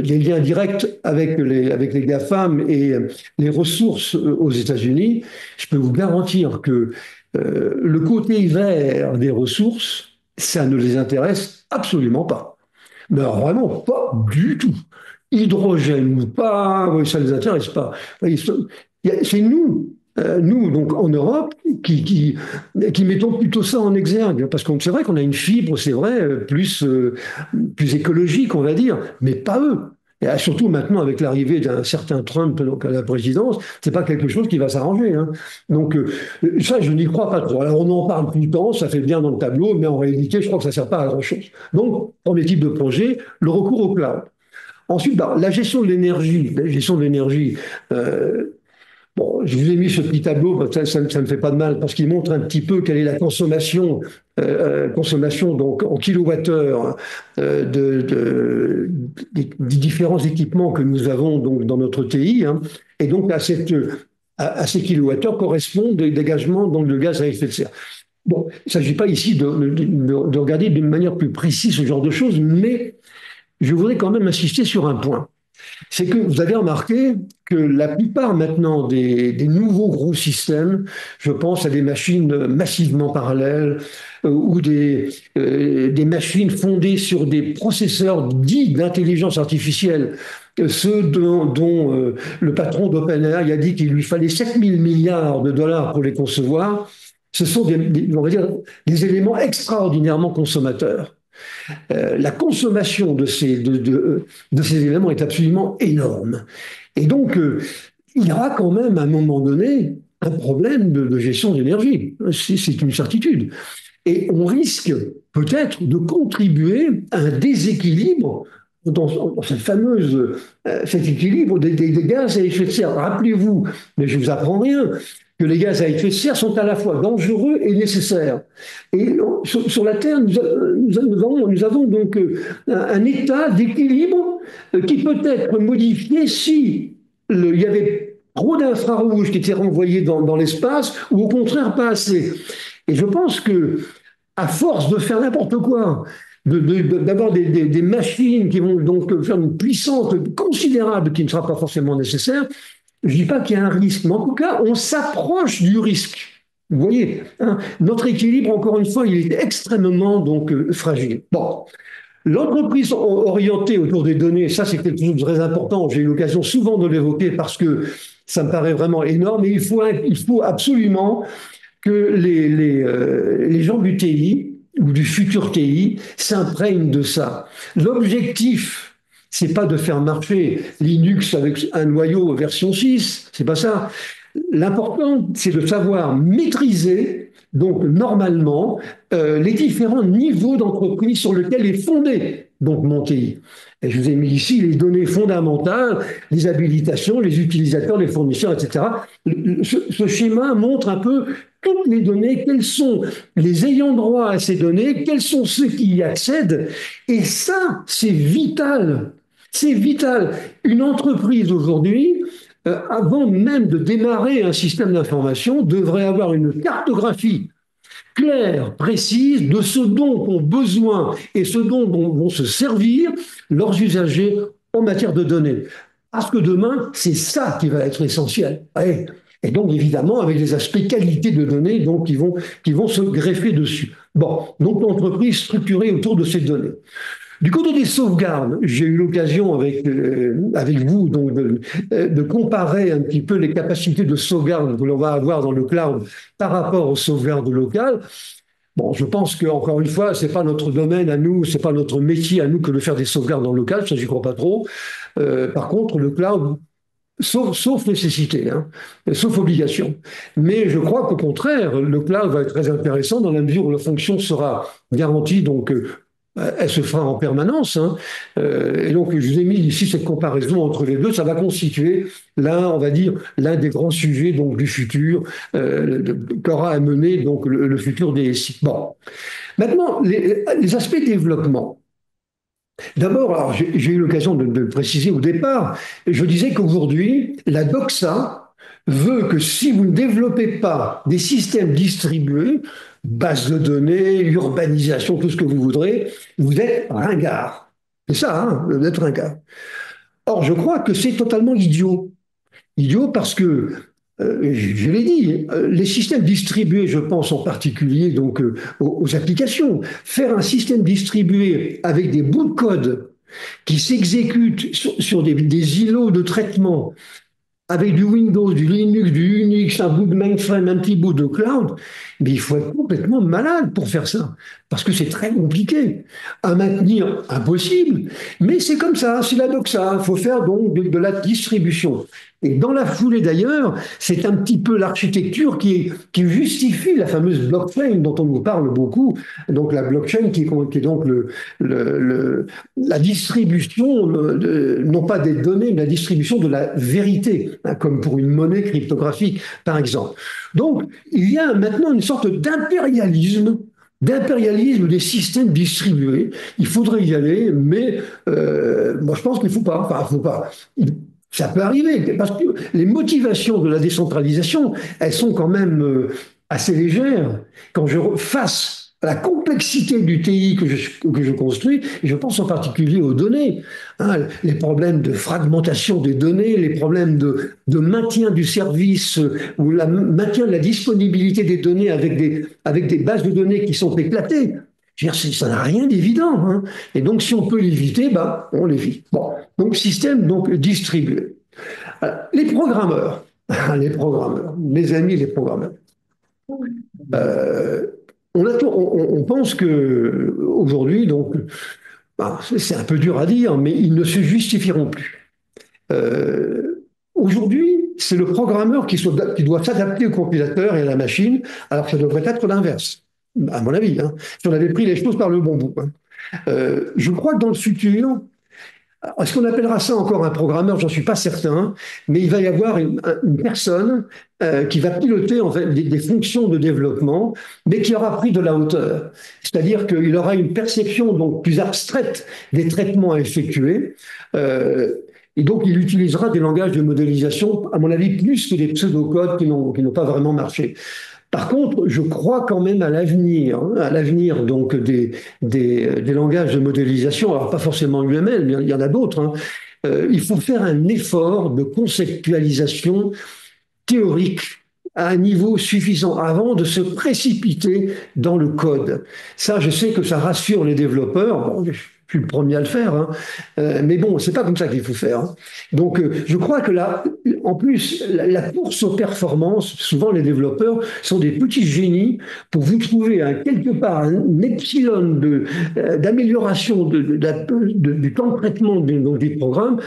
des liens directs avec les GAFAM et les ressources aux États-Unis. Je peux vous garantir que le côté vert des ressources, ça ne les intéresse absolument pas. Mais vraiment pas du tout. Hydrogène ou pas, oui, ça ne les intéresse pas. C'est nous, donc en Europe, qui mettons plutôt ça en exergue. Parce que c'est vrai qu'on a une fibre, c'est vrai, plus écologique, on va dire, mais pas eux. Et surtout maintenant, avec l'arrivée d'un certain Trump donc, à la présidence, c'est pas quelque chose qui va s'arranger. Hein. Donc, ça, je n'y crois pas trop. Alors, on en parle tout le temps, ça fait bien dans le tableau, mais en réalité, je crois que ça ne sert pas à grand-chose. Donc, premier type de projet, le recours au cloud. Ensuite, bah, la gestion de l'énergie. La gestion de l'énergie. Bon, je vous ai mis ce petit tableau, ça ne fait pas de mal, parce qu'il montre un petit peu quelle est la consommation donc, en kilowattheure des différents équipements que nous avons donc, dans notre TI. Hein. Et donc, à ces kilowattheures correspondent des dégagements donc, de gaz à effet de serre. Bon, il ne s'agit pas ici de regarder d'une manière plus précise ce genre de choses, mais je voudrais quand même insister sur un point. C'est que vous avez remarqué que la plupart maintenant des nouveaux gros systèmes, je pense à des machines massivement parallèles ou des machines fondées sur des processeurs dits d'intelligence artificielle, ceux dont le patron d'OpenAI a dit qu'il lui fallait 7 000 milliards de dollars pour les concevoir, ce sont on va dire, des éléments extraordinairement consommateurs. La consommation de ces éléments est absolument énorme. Et donc, il y aura quand même à un moment donné un problème de gestion d'énergie. C'est une certitude. Et on risque peut-être de contribuer à un déséquilibre dans cet équilibre des gaz à effet de serre. Rappelez-vous, mais je ne vous apprends rien, que les gaz à effet de serre sont à la fois dangereux et nécessaires. Et sur la Terre, nous avons donc un état d'équilibre qui peut être modifié si il y avait trop d'infrarouges qui étaient renvoyés dans l'espace ou au contraire pas assez. Et je pense que à force de faire n'importe quoi, d'avoir des machines qui vont donc faire une puissance considérable qui ne sera pas forcément nécessaire, je ne dis pas qu'il y a un risque, mais en tout cas, on s'approche du risque. Vous voyez, hein, notre équilibre, encore une fois, il est extrêmement donc fragile. Bon, l'entreprise orientée autour des données, ça c'est quelque chose de très important. J'ai eu l'occasion souvent de l'évoquer parce que ça me paraît vraiment énorme. Et il faut absolument que les gens du TI ou du futur TI s'imprègnent de ça. L'objectif, c'est pas de faire marcher Linux avec un noyau version 6, c'est pas ça. L'important, c'est de savoir maîtriser donc normalement les différents niveaux d'entreprise sur lesquels est fondé donc mon TI. Et je vous ai mis ici les données fondamentales, les habilitations, les utilisateurs, les fournisseurs, etc. Ce schéma montre un peu toutes les données, quels sont les ayants droit à ces données, quels sont ceux qui y accèdent. Et ça, c'est vital. C'est vital. Une entreprise aujourd'hui, avant même de démarrer un système d'information, devrait avoir une cartographie claire, précise de ce dont ont besoin et ce dont vont se servir leurs usagers en matière de données. Parce que demain, c'est ça qui va être essentiel. Ouais. Et donc, évidemment, avec les aspects qualité de données donc, qui vont se greffer dessus. Bon, donc l'entreprise structurée autour de ces données. Du côté des sauvegardes, j'ai eu l'occasion avec vous donc de comparer un petit peu les capacités de sauvegarde que l'on va avoir dans le cloud par rapport aux sauvegardes locales. Bon, je pense qu'encore une fois, c'est pas notre domaine à nous, c'est pas notre métier à nous que de faire des sauvegardes en local, ça j'y crois pas trop. Par contre, le cloud, sauf nécessité, hein, sauf obligation. Mais je crois qu'au contraire, le cloud va être très intéressant dans la mesure où la fonction sera garantie, donc elle se fera en permanence. Hein. Et donc, je vous ai mis ici cette comparaison entre les deux. Ça va constituer l'un, on va dire, l'un des grands sujets donc, du futur qu'aura à mener donc, le futur des SI. Bon. Maintenant, les aspects développement. D'abord, j'ai eu l'occasion de le préciser au départ, je disais qu'aujourd'hui, la doxa veut que si vous ne développez pas des systèmes distribués, bases de données, urbanisation, tout ce que vous voudrez, vous êtes ringard. C'est ça, hein, vous êtes ringard. Or, je crois que c'est totalement idiot. Idiot parce que, je l'ai dit, les systèmes distribués, je pense en particulier donc aux applications, faire un système distribué avec des bouts de code qui s'exécutent sur des îlots de traitement avec du Windows, du Linux, du Unix, un bout de mainframe, un petit bout de cloud, mais il faut être complètement malade pour faire ça, parce que c'est très compliqué. À maintenir, impossible, mais c'est comme ça, c'est la doxa, il faut faire donc de la distribution. Et dans la foulée d'ailleurs, c'est un petit peu l'architecture qui justifie la fameuse blockchain dont on nous parle beaucoup. Donc la blockchain qui est donc la distribution, non pas des données, mais la distribution de la vérité, hein, comme pour une monnaie cryptographique, par exemple. Donc il y a maintenant une sorte d'impérialisme des systèmes distribués. Il faudrait y aller, mais moi je pense qu'il ne faut pas. Enfin, faut pas. Ça peut arriver, parce que les motivations de la décentralisation, elles sont quand même assez légères. Quand je face à la complexité du TI que je construis, et je pense en particulier aux données, hein, les problèmes de fragmentation des données, les problèmes de maintien du service ou le maintien de la disponibilité des données avec des bases de données qui sont éclatées. Je veux dire, ça n'a rien d'évident. Hein. Et donc, si on peut l'éviter, bah, on l'évite. Bon, donc système donc, distribué. Alors, les programmeurs, mes amis les programmeurs, euh, on pense que aujourd'hui, donc, bah, c'est un peu dur à dire, mais ils ne se justifieront plus. Aujourd'hui, c'est le programmeur qui doit s'adapter au compilateur et à la machine, alors que ça devrait être l'inverse, à mon avis, hein, si on avait pris les choses par le bon bout. Hein. Je crois que dans le futur, est-ce qu'on appellera ça encore un programmeur? J'en suis pas certain, mais il va y avoir une personne qui va piloter en fait, des fonctions de développement, mais qui aura pris de la hauteur. C'est-à-dire qu'il aura une perception donc plus abstraite des traitements à effectuer. Et donc, il utilisera des langages de modélisation, à mon avis, plus que des pseudocodes qui n'ont pas vraiment marché. Par contre, je crois quand même à l'avenir donc des langages de modélisation, alors pas forcément UML, mais il y en a d'autres. Hein. Il faut faire un effort de conceptualisation théorique à un niveau suffisant avant de se précipiter dans le code. Ça, je sais que ça rassure les développeurs. Bon, je suis le premier à le faire, hein. Mais bon, c'est pas comme ça qu'il faut faire. Hein. Donc, je crois que là, en plus, la course aux performances, souvent les développeurs sont des petits génies pour vous trouver quelque part un epsilon d'amélioration du temps de traitement des programmes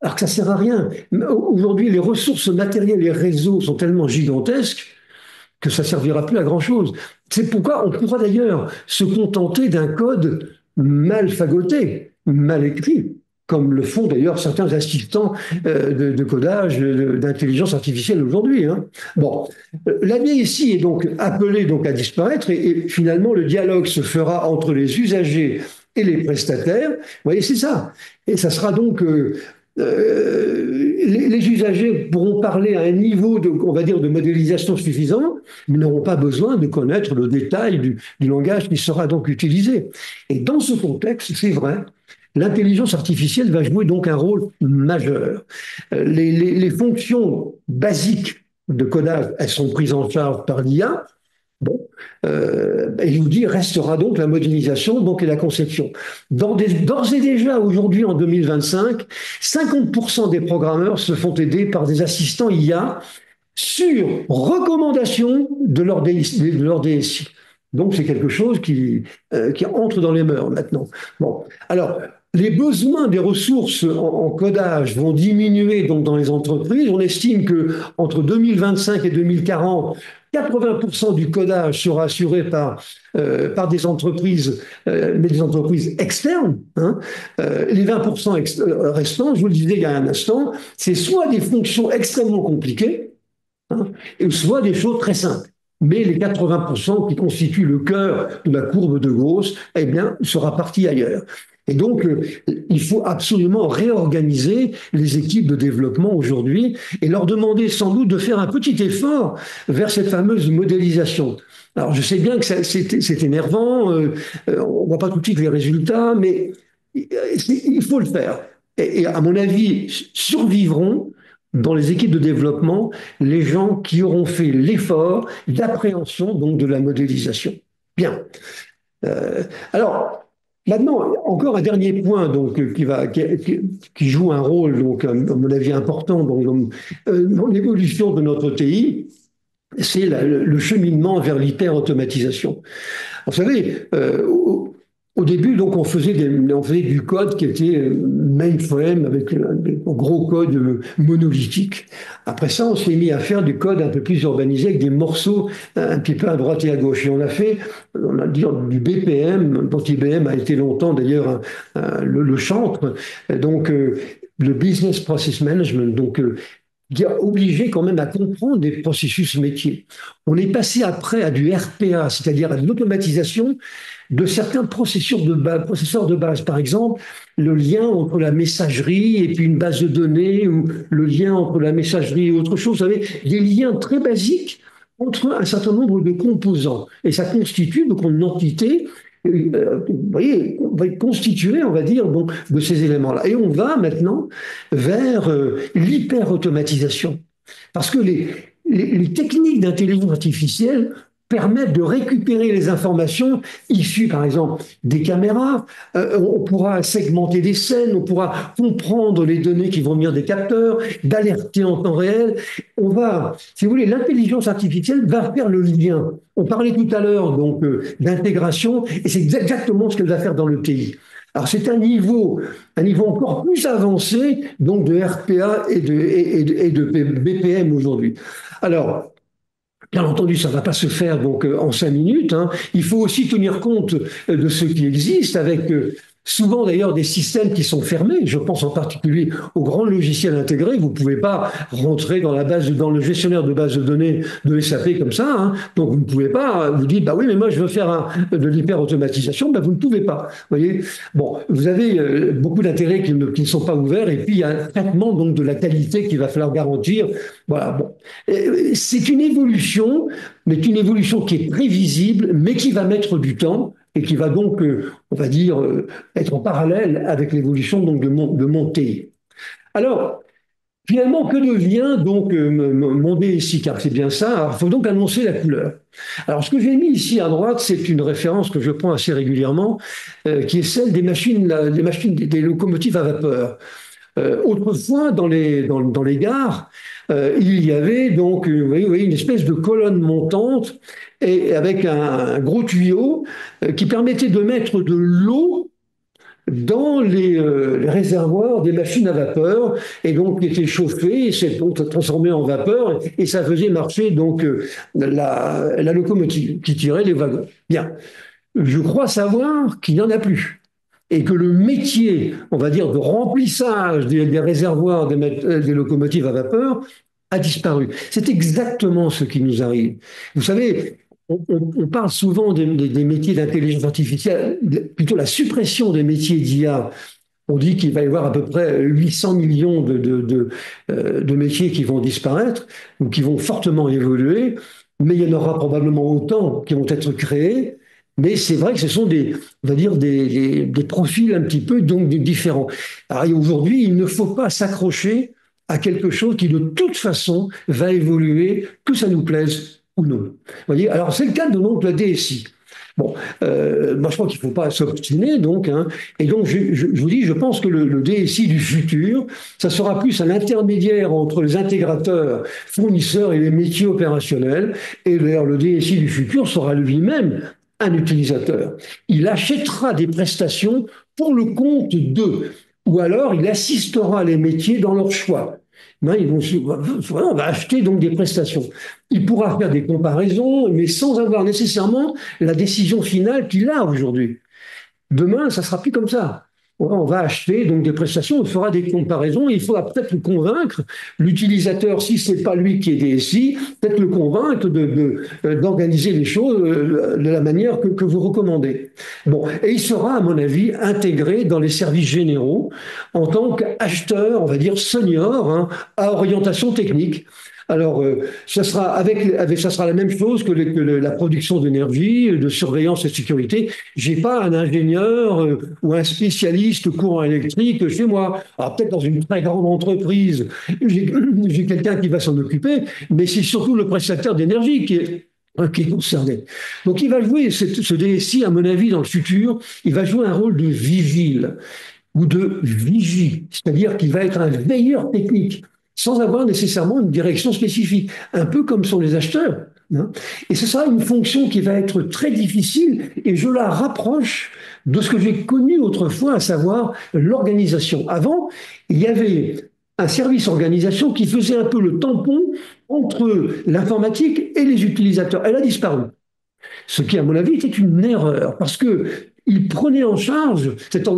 alors que ça sert à rien. Aujourd'hui, les ressources matérielles et réseaux sont tellement gigantesques que ça servira plus à grand-chose. C'est pourquoi on pourra d'ailleurs se contenter d'un code mal fagoté, mal écrit, comme le font d'ailleurs certains assistants de codage d'intelligence artificielle aujourd'hui. Hein. Bon, la DSI est donc appelée donc à disparaître et finalement le dialogue se fera entre les usagers et les prestataires. Vous voyez, c'est ça. Et ça sera donc les usagers pourront parler à un niveau de, on va dire, de modélisation suffisant, mais n'auront pas besoin de connaître le détail du langage qui sera donc utilisé. Et dans ce contexte, c'est vrai, l'intelligence artificielle va jouer donc un rôle majeur. Les fonctions basiques de codage, elles sont prises en charge par l'IA. Bon, et je vous dis, restera donc la modélisation donc, et la conception. D'ores et déjà, aujourd'hui, en 2025, 50% des programmeurs se font aider par des assistants IA sur recommandation de leur DSI. Donc, c'est quelque chose qui entre dans les mœurs maintenant. Bon, alors, les besoins des ressources en codage vont diminuer donc dans les entreprises. On estime que entre 2025 et 2040, 80% du codage sera assuré par des entreprises, mais des entreprises externes. Hein. Les 20% restants, je vous le disais il y a un instant, c'est soit des fonctions extrêmement compliquées, hein, soit des choses très simples. Mais les 80% qui constituent le cœur de la courbe de Gauss, eh bien, sera parti ailleurs. Et donc, il faut absolument réorganiser les équipes de développement aujourd'hui et leur demander sans doute de faire un petit effort vers cette fameuse modélisation. Alors, je sais bien que c'est énervant, on ne voit pas tout de suite les résultats, mais il faut le faire. Et à mon avis, survivront dans les équipes de développement les gens qui auront fait l'effort d'appréhension donc de la modélisation. Bien. Alors, maintenant, encore un dernier point donc, qui joue un rôle, donc, à mon avis, important dans l'évolution de notre TI, c'est le cheminement vers l'hyper-automatisation. Vous savez, au début, donc, on faisait du code qui était mainframe avec un gros code monolithique. Après ça, on s'est mis à faire du code un peu plus urbanisé avec des morceaux un petit peu à droite et à gauche. Et on a dit du BPM, dont IBM a été longtemps d'ailleurs le chantre. Donc, le Business Process Management. Donc, qui a obligé quand même à comprendre des processus métiers. On est passé après à du RPA, c'est-à-dire à de l'automatisation de certains processeurs de base. Par exemple, le lien entre la messagerie et puis une base de données, ou le lien entre la messagerie et autre chose. Vous savez, des liens très basiques entre un certain nombre de composants. Et ça constitue donc une entité vous voyez, on va être constitué, on va dire, donc, de ces éléments-là. Et on va maintenant vers l'hyper-automatisation. Parce que les techniques d'intelligence artificielle permettent de récupérer les informations issues, par exemple, des caméras. On pourra segmenter des scènes, on pourra comprendre les données qui vont venir des capteurs, d'alerter en temps réel. On va, si vous voulez, l'intelligence artificielle va faire le lien. On parlait tout à l'heure donc d'intégration, et c'est exactement ce qu'elle va faire dans le TI. Alors c'est un niveau encore plus avancé donc de RPA et de BPM aujourd'hui. Alors, bien entendu, ça ne va pas se faire donc en 5 minutes. Hein. Il faut aussi tenir compte de ce qui existe avec souvent d'ailleurs des systèmes qui sont fermés. Je pense en particulier aux grands logiciels intégrés. Vous ne pouvez pas rentrer dans le gestionnaire de base de données de SAP comme ça. Hein. Donc vous ne pouvez pas. Vous dites bah oui, mais moi je veux faire de l'hyper-automatisation. Bah, vous ne pouvez pas. Vous voyez. Bon, vous avez beaucoup d'intérêts qui ne sont pas ouverts et puis il y a un traitement donc de la qualité qu'il va falloir garantir. Voilà. Bon, c'est une évolution, mais une évolution qui est prévisible, mais qui va mettre du temps. Et qui va donc, on va dire, être en parallèle avec l'évolution donc de mon TI. Alors, finalement, que devient donc mon DSI? Car c'est bien ça. Alors, il faut donc annoncer la couleur. Alors, ce que j'ai mis ici à droite, c'est une référence que je prends assez régulièrement, qui est celle des machines, des locomotives à vapeur. Autrefois, dans les gares, il y avait donc vous voyez, une espèce de colonne montante et avec un gros tuyau qui permettait de mettre de l'eau dans les réservoirs des machines à vapeur, et donc qui étaient chauffées, et c'est donc transformé en vapeur, et ça faisait marcher donc la locomotive qui tirait les wagons. Bien, je crois savoir qu'il n'y en a plus. Et que le métier, on va dire, de remplissage des réservoirs des locomotives à vapeur a disparu. C'est exactement ce qui nous arrive. Vous savez, on parle souvent des métiers d'intelligence artificielle, plutôt la suppression des métiers d'IA. On dit qu'il va y avoir à peu près 800 millions de métiers qui vont disparaître ou qui vont fortement évoluer, mais il y en aura probablement autant qui vont être créés. Mais c'est vrai que ce sont on va dire des profils un petit peu donc différents. Alors aujourd'hui, il ne faut pas s'accrocher à quelque chose qui de toute façon va évoluer, que ça nous plaise ou non. Vous voyez, alors c'est le cas de donc la DSI. Bon, moi je crois qu'il ne faut pas s'obstiner donc, hein. Et donc je vous dis, je pense que le DSI du futur, ça sera plus un intermédiaire entre les intégrateurs, fournisseurs et les métiers opérationnels. Et d'ailleurs, le DSI du futur sera lui-même un utilisateur. Il achètera des prestations pour le compte d'eux, ou alors il assistera les métiers dans leur choix. Ben, on va acheter donc des prestations. Il pourra faire des comparaisons, mais sans avoir nécessairement la décision finale qu'il a aujourd'hui. Demain, ça sera plus comme ça. On va acheter donc des prestations, on fera des comparaisons, et il faudra peut-être le convaincre, l'utilisateur, si ce n'est pas lui qui est DSI, peut-être le convaincre d'organiser les choses de la manière que vous recommandez. Bon, et il sera, à mon avis, intégré dans les services généraux en tant qu'acheteur, on va dire senior, hein, à orientation technique. Alors, ça sera la même chose que la production d'énergie, de surveillance et de sécurité. J'ai pas un ingénieur ou un spécialiste courant électrique chez moi. Alors peut-être dans une très grande entreprise, j'ai quelqu'un qui va s'en occuper, mais c'est surtout le prestataire d'énergie qui est concerné. Donc il va jouer, ce DSI, à mon avis, dans le futur, il va jouer un rôle de vigile ou de vigie, c'est-à-dire qu'il va être un veilleur technique sans avoir nécessairement une direction spécifique, un peu comme sont les acheteurs, hein. Et ce sera une fonction qui va être très difficile, et je la rapproche de ce que j'ai connu autrefois, à savoir l'organisation. Avant, il y avait un service organisation qui faisait un peu le tampon entre l'informatique et les utilisateurs. Elle a disparu. Ce qui, à mon avis, était une erreur, parce que elle prenait en charge cette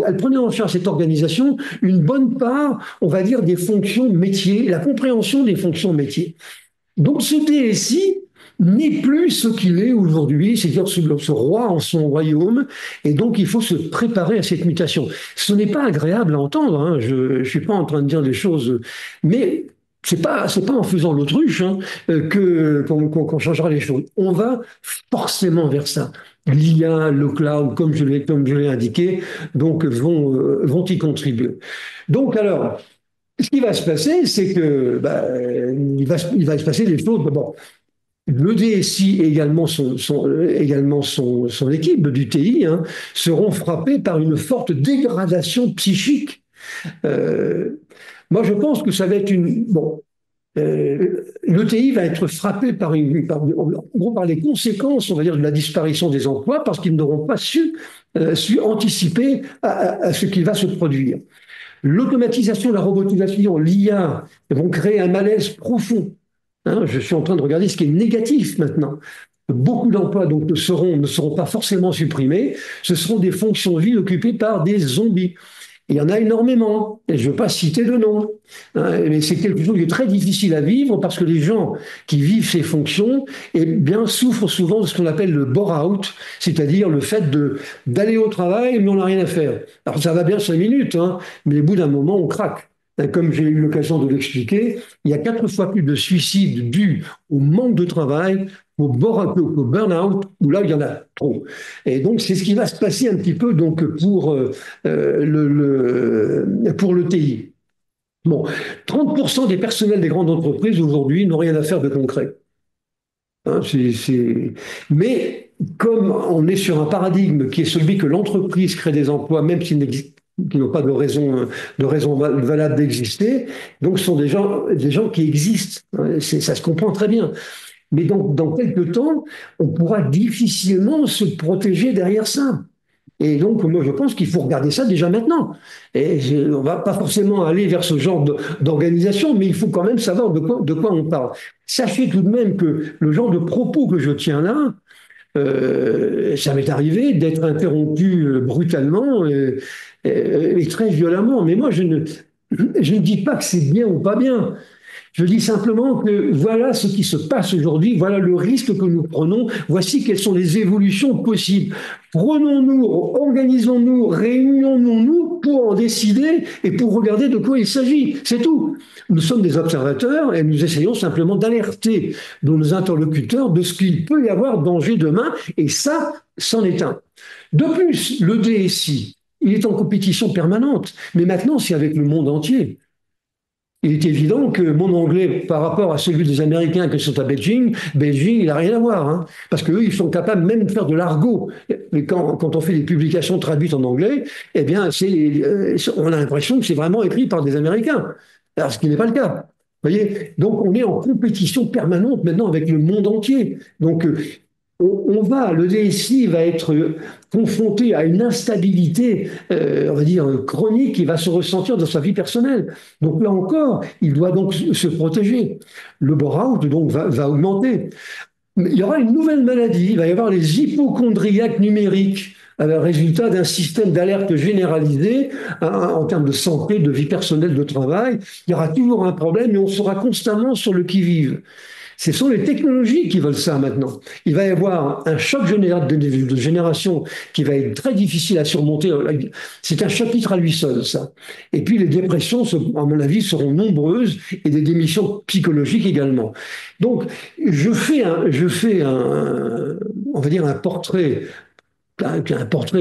organisation une bonne part, on va dire, des fonctions métiers, la compréhension des fonctions métiers. Donc ce DSI n'est plus ce qu'il est aujourd'hui, c'est-à-dire ce roi en son royaume, et donc il faut se préparer à cette mutation. Ce n'est pas agréable à entendre, hein, je ne suis pas en train de dire des choses, mais c'est pas en faisant l'autruche, hein, qu'on changera les choses. On va forcément vers ça. L'IA, le cloud, comme je l'ai indiqué, donc vont y contribuer. Donc alors, ce qui va se passer, c'est que il va se passer des choses. Bon, le DSI et également son équipe du TI, hein, seront frappés par une forte dégradation psychique. Euh, Moi, je pense que ça va être une. Bon, l'ETI va être frappé en gros, par les conséquences, on va dire, de la disparition des emplois, parce qu'ils n'auront pas su anticiper à ce qui va se produire. L'automatisation, la robotisation, l'IA vont créer un malaise profond. Hein, je suis en train de regarder ce qui est négatif maintenant. Beaucoup d'emplois donc ne seront pas forcément supprimés. Ce seront des fonctions vides occupées par des zombies. Il y en a énormément, et je ne veux pas citer de nom, hein, mais c'est quelque chose qui est très difficile à vivre, parce que les gens qui vivent ces fonctions, eh bien, souffrent souvent de ce qu'on appelle le bore-out, c'est-à-dire le fait d'aller au travail, mais on n'a rien à faire. Alors ça va bien 5 minutes, hein, mais au bout d'un moment, on craque. Comme j'ai eu l'occasion de l'expliquer, il y a 4 fois plus de suicides dus au manque de travail qu'au burn-out, où là, il y en a trop. Et donc, c'est ce qui va se passer un petit peu donc, pour le TI. Bon, 30% des personnels des grandes entreprises aujourd'hui n'ont rien à faire de concret. Hein, Mais comme on est sur un paradigme qui est celui que l'entreprise crée des emplois, même s'ils qui n'ont pas de raison valable d'exister, donc ce sont des gens qui existent. Hein, ça se comprend très bien. Mais dans quelques temps, on pourra difficilement se protéger derrière ça. Et donc, moi, je pense qu'il faut regarder ça déjà maintenant. On va pas forcément aller vers ce genre d'organisation, mais il faut quand même savoir de quoi on parle. Sachez tout de même que le genre de propos que je tiens là, ça m'est arrivé d'être interrompu brutalement et très violemment. Mais moi, je ne dis pas que c'est bien ou pas bien. Je dis simplement que voilà ce qui se passe aujourd'hui, voilà le risque que nous prenons, voici quelles sont les évolutions possibles. Prenons-nous, organisons-nous, réunionnons-nous pour en décider et pour regarder de quoi il s'agit. C'est tout. Nous sommes des observateurs et nous essayons simplement d'alerter nos interlocuteurs de ce qu'il peut y avoir danger demain, et ça, c'en est un. De plus, le DSI, il est en compétition permanente, mais maintenant c'est avec le monde entier. Il est évident que mon anglais, par rapport à celui des Américains qui sont à Beijing, il n'a rien à voir. Hein, parce qu'eux, ils sont capables même de faire de l'argot. Mais quand on fait des publications traduites en anglais, eh bien, on a l'impression que c'est vraiment écrit par des Américains. Alors, ce qui n'est pas le cas. Vous voyez. Donc, on est en compétition permanente maintenant avec le monde entier. Donc, le DSI va être confronté à une instabilité, on va dire, chronique qui va se ressentir dans sa vie personnelle. Donc là encore, il doit donc se protéger. Le bore-out donc va augmenter. Il y aura une nouvelle maladie, il va y avoir les hypochondriaques numériques, résultat d'un système d'alerte généralisé en termes de santé, de vie personnelle, de travail. Il y aura toujours un problème et on sera constamment sur le qui-vive. Ce sont les technologies qui veulent ça maintenant. Il va y avoir un choc de génération qui va être très difficile à surmonter. C'est un chapitre à lui seul, ça. Et puis les dépressions, à mon avis, seront nombreuses et des démissions psychologiques également. Donc, on va dire un portrait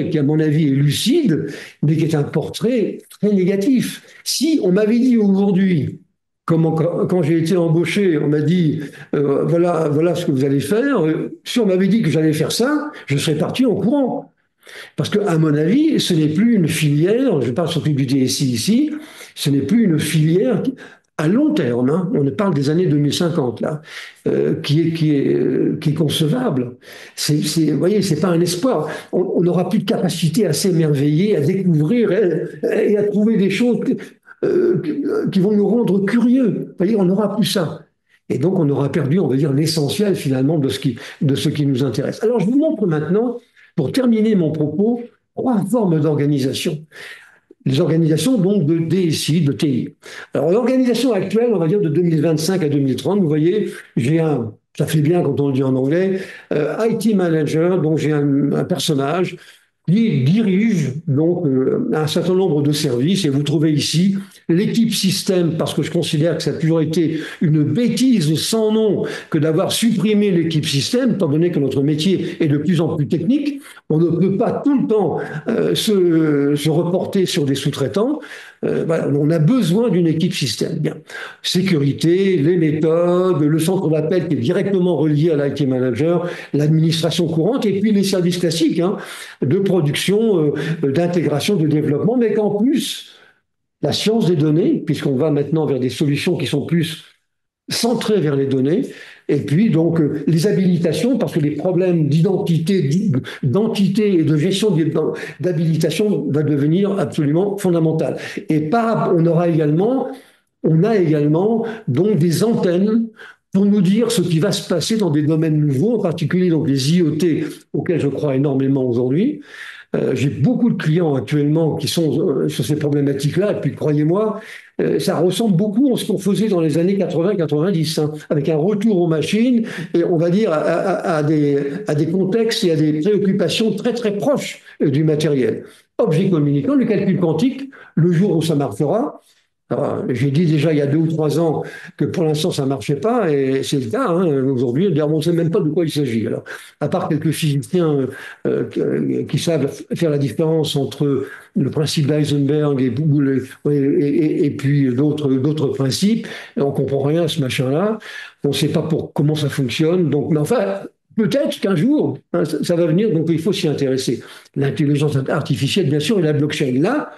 qui, à mon avis, est lucide, mais qui est un portrait très négatif. Si on m'avait dit aujourd'hui, quand j'ai été embauché, on m'a dit voilà ce que vous allez faire. Si on m'avait dit que j'allais faire ça, je serais parti en courant. Parce qu'à mon avis, ce n'est plus une filière, je parle surtout du DSI ici, ce n'est plus une filière à long terme, hein, on parle des années 2050 là, qui est concevable. Vous voyez, c'est pas un espoir. On n'aura plus de capacité à s'émerveiller, à découvrir et à trouver des choses qui vont nous rendre curieux. Vous voyez, on n'aura plus ça. Et donc, on aura perdu, on va dire, l'essentiel finalement de ce qui nous intéresse. Alors, je vous montre maintenant, pour terminer mon propos, trois formes d'organisation. Les organisations donc de DSI, de TI. Alors, l'organisation actuelle, on va dire de 2025 à 2030, vous voyez, ça fait bien quand on le dit en anglais, IT manager, donc j'ai un personnage qui dirige donc un certain nombre de services. Et vous trouvez ici l'équipe système, parce que je considère que ça a toujours été une bêtise sans nom que d'avoir supprimé l'équipe système, étant donné que notre métier est de plus en plus technique. On ne peut pas tout le temps se reporter sur des sous-traitants. Voilà, on a besoin d'une équipe système. Bien. Sécurité, les méthodes, le centre d'appel qui est directement relié à l'IT manager, l'administration courante, et puis les services classiques hein, de production, d'intégration, de développement, mais qu'en plus, la science des données, puisqu'on va maintenant vers des solutions qui sont plus centrées vers les données, et puis donc les habilitations, parce que les problèmes d'identité et de gestion d'habilitation va devenir absolument fondamental. Et on a également donc des antennes pour nous dire ce qui va se passer dans des domaines nouveaux, en particulier donc les IoT, auxquels je crois énormément aujourd'hui. J'ai beaucoup de clients actuellement qui sont sur ces problématiques-là, et puis croyez-moi, ça ressemble beaucoup à ce qu'on faisait dans les années 80-90, hein, avec un retour aux machines, et on va dire à des contextes et à des préoccupations très très proches du matériel. Objet communicant, le calcul quantique, le jour où ça marchera. J'ai dit déjà il y a 2 ou 3 ans que pour l'instant ça ne marchait pas, et c'est le cas hein, aujourd'hui. On ne sait même pas de quoi il s'agit. Alors, à part quelques physiciens qui savent faire la différence entre le principe d'Heisenberg et puis d'autres principes, on ne comprend rien à ce machin-là. On ne sait pas comment ça fonctionne. Donc, mais enfin, peut-être qu'un jour, hein, ça va venir, donc il faut s'y intéresser. L'intelligence artificielle, bien sûr, et la blockchain. Là,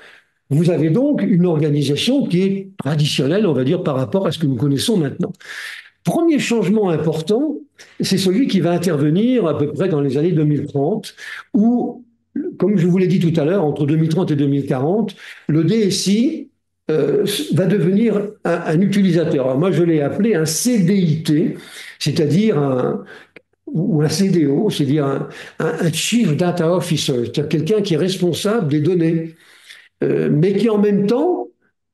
vous avez donc une organisation qui est traditionnelle, on va dire, par rapport à ce que nous connaissons maintenant. Premier changement important, c'est celui qui va intervenir à peu près dans les années 2030, où comme je vous l'ai dit tout à l'heure, entre 2030 et 2040, le DSI va devenir un utilisateur. Alors moi, je l'ai appelé un CDIT, c'est-à-dire ou un CDO, c'est-à-dire un Chief Data Officer, c'est-à-dire quelqu'un qui est responsable des données, mais qui en même temps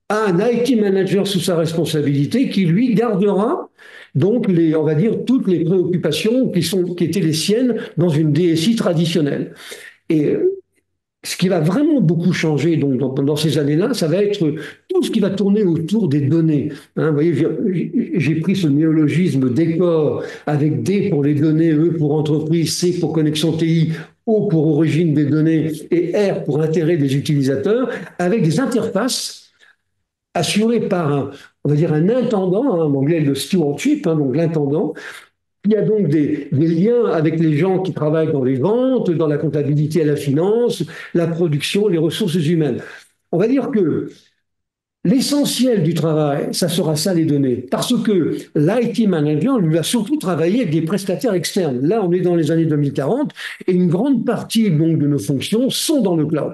a un IT manager sous sa responsabilité qui lui gardera donc on va dire toutes les préoccupations qui étaient les siennes dans une DSI traditionnelle. Et ce qui va vraiment beaucoup changer donc, dans ces années-là, ça va être tout ce qui va tourner autour des données. Hein, vous voyez, j'ai pris ce néologisme décor avec D pour les données, E pour entreprise, C pour connexion TI, O pour origine des données et R pour intérêt des utilisateurs, avec des interfaces assurées par on va dire un intendant, hein, en anglais le stewardship, hein, donc l'intendant, il y a donc des liens avec les gens qui travaillent dans les ventes, dans la comptabilité et la finance, la production, les ressources humaines. On va dire que l'essentiel du travail, ça sera ça les données. Parce que l'IT manager, lui, a surtout travaillé avec des prestataires externes. Là, on est dans les années 2040 et une grande partie donc, de nos fonctions sont dans le cloud.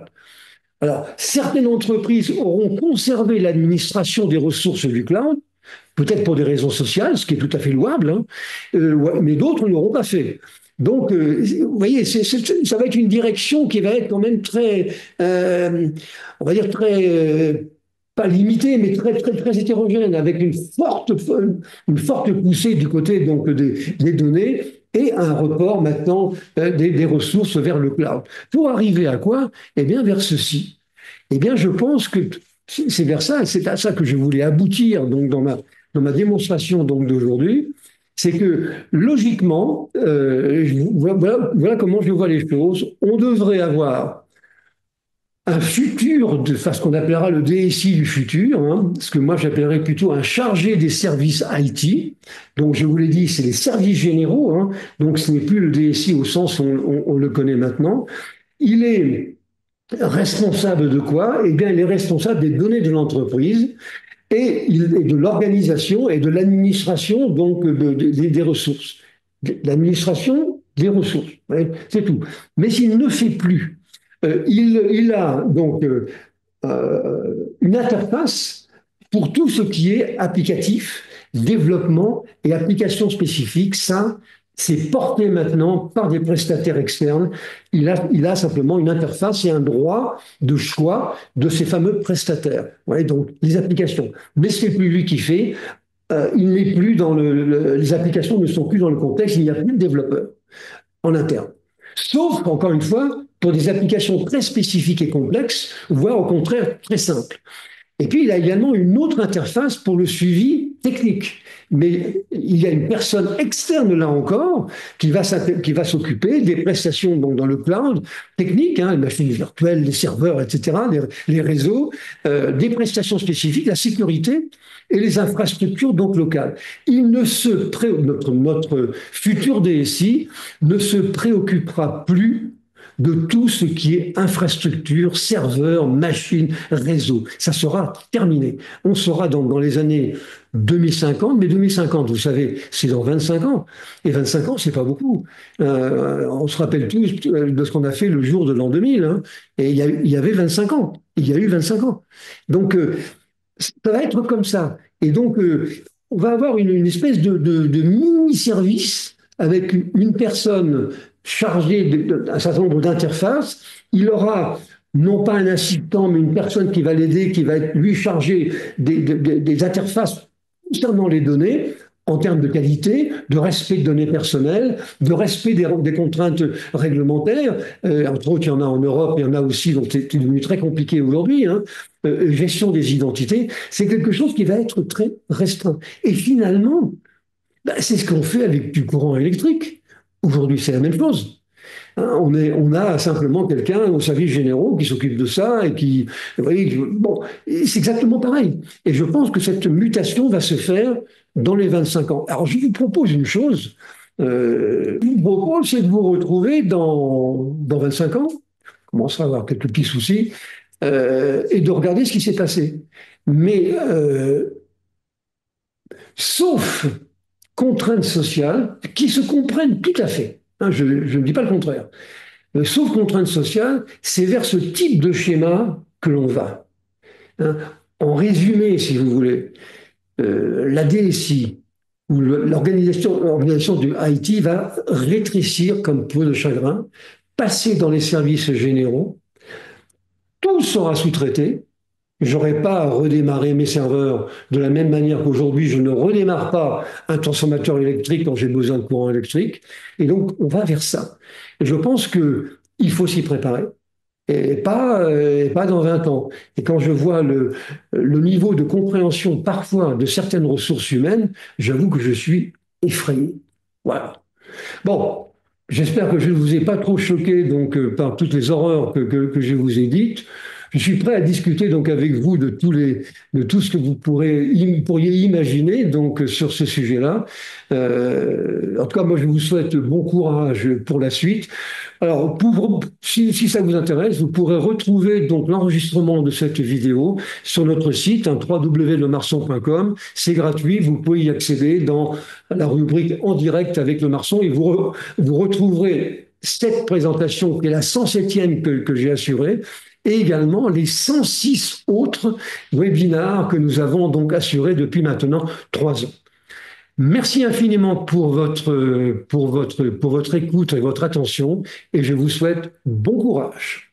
Alors, certaines entreprises auront conservé l'administration des ressources du cloud, peut-être pour des raisons sociales, ce qui est tout à fait louable, hein, mais d'autres ne l'auront pas fait. Donc, vous voyez, ça va être une direction qui va être quand même très, on va dire très, pas limitée, mais très, très, très hétérogène, avec une forte poussée du côté donc, des données et un report maintenant des ressources vers le cloud. Pour arriver à quoi? Eh bien, vers ceci. Eh bien, je pense que c'est vers ça, c'est à ça que je voulais aboutir donc dans ma démonstration donc d'aujourd'hui, c'est que logiquement, voilà comment je vois les choses. On devrait avoir un futur, ce qu'on appellera le DSI du futur, hein, ce que moi j'appellerais plutôt un chargé des services IT. Donc je vous l'ai dit, c'est les services généraux, hein, donc ce n'est plus le DSI au sens où on le connaît maintenant. Il est responsable de quoi? Eh bien, il est responsable des données de l'entreprise et de l'organisation et de l'administration donc des ressources. L'administration des ressources, ouais, c'est tout. Mais il ne fait plus. Il a donc une interface pour tout ce qui est applicatif, développement et application spécifique. Ça, c'est porté maintenant par des prestataires externes. Il a simplement une interface et un droit de choix de ces fameux prestataires. Ouais, donc, les applications. Mais ce n'est plus lui qui fait. Il n'est plus dans les applications ne sont plus dans le contexte. Il n'y a plus de développeurs en interne. Sauf, encore une fois, pour des applications très spécifiques et complexes, voire au contraire très simples. Et puis, il a également une autre interface pour le suivi technique. Mais il y a une personne externe, là encore, qui va s'occuper des prestations donc, dans le cloud technique, hein, les machines virtuelles, les serveurs, etc., les réseaux, des prestations spécifiques, la sécurité et les infrastructures donc locales. Notre futur DSI ne se préoccupera plus de tout ce qui est infrastructure, serveur, machine, réseau. Ça sera terminé. On sera dans les années 2050, mais 2050, vous savez, c'est dans 25 ans. Et 25 ans, c'est pas beaucoup. On se rappelle tous de ce qu'on a fait le jour de l'an 2000, hein, et il y avait 25 ans. Il y a eu 25 ans. Donc, ça va être comme ça. Et donc, on va avoir une espèce de mini-service avec une personne chargée d'un certain nombre d'interfaces. Il aura non pas un assistant, mais une personne qui va l'aider, qui va être lui chargé des interfaces concernant les données en termes de qualité, de respect de données personnelles, de respect des contraintes réglementaires. Entre autres, il y en a en Europe, il y en a aussi, donc c'est devenu très compliqué aujourd'hui. Hein. Gestion des identités, c'est quelque chose qui va être très restreint. Et finalement, c'est ce qu'on fait avec du courant électrique. Aujourd'hui, c'est la même chose. Hein, on a simplement quelqu'un au service généraux qui s'occupe de ça et qui, vous voyez, bon, c'est exactement pareil. Et je pense que cette mutation va se faire dans les 25 ans. Alors, je vous propose une chose. Je vous propose, c'est de vous retrouver dans 25 ans. On commencera à avoir quelques petits soucis et de regarder ce qui s'est passé. Mais sauf contraintes sociales qui se comprennent tout à fait, hein, je ne dis pas le contraire, sauf contrainte sociale, c'est vers ce type de schéma que l'on va. Hein. En résumé, si vous voulez, la DSI ou l'organisation du IT va rétrécir comme peau de chagrin, passer dans les services généraux, tout sera sous-traité. Je n'aurai pas à redémarrer mes serveurs de la même manière qu'aujourd'hui, je ne redémarre pas un transformateur électrique quand j'ai besoin de courant électrique. Et donc, on va vers ça. Et je pense qu'il faut s'y préparer et pas dans 20 ans. Et quand je vois le niveau de compréhension parfois de certaines ressources humaines, j'avoue que je suis effrayé. Voilà. Bon, j'espère que je ne vous ai pas trop choqué donc, par toutes les horreurs que je vous ai dites. Je suis prêt à discuter donc avec vous de tout ce que vous pourriez imaginer donc sur ce sujet-là. En tout cas, moi, je vous souhaite bon courage pour la suite. Alors, si ça vous intéresse, vous pourrez retrouver donc l'enregistrement de cette vidéo sur notre site, hein, www.lemarçon.com. C'est gratuit, vous pouvez y accéder dans la rubrique en direct avec le Marçon et vous retrouverez cette présentation qui est la 107e que j'ai assurée et également les 106 autres webinars que nous avons donc assurés depuis maintenant 3 ans. Merci infiniment pour votre écoute et votre attention et je vous souhaite bon courage.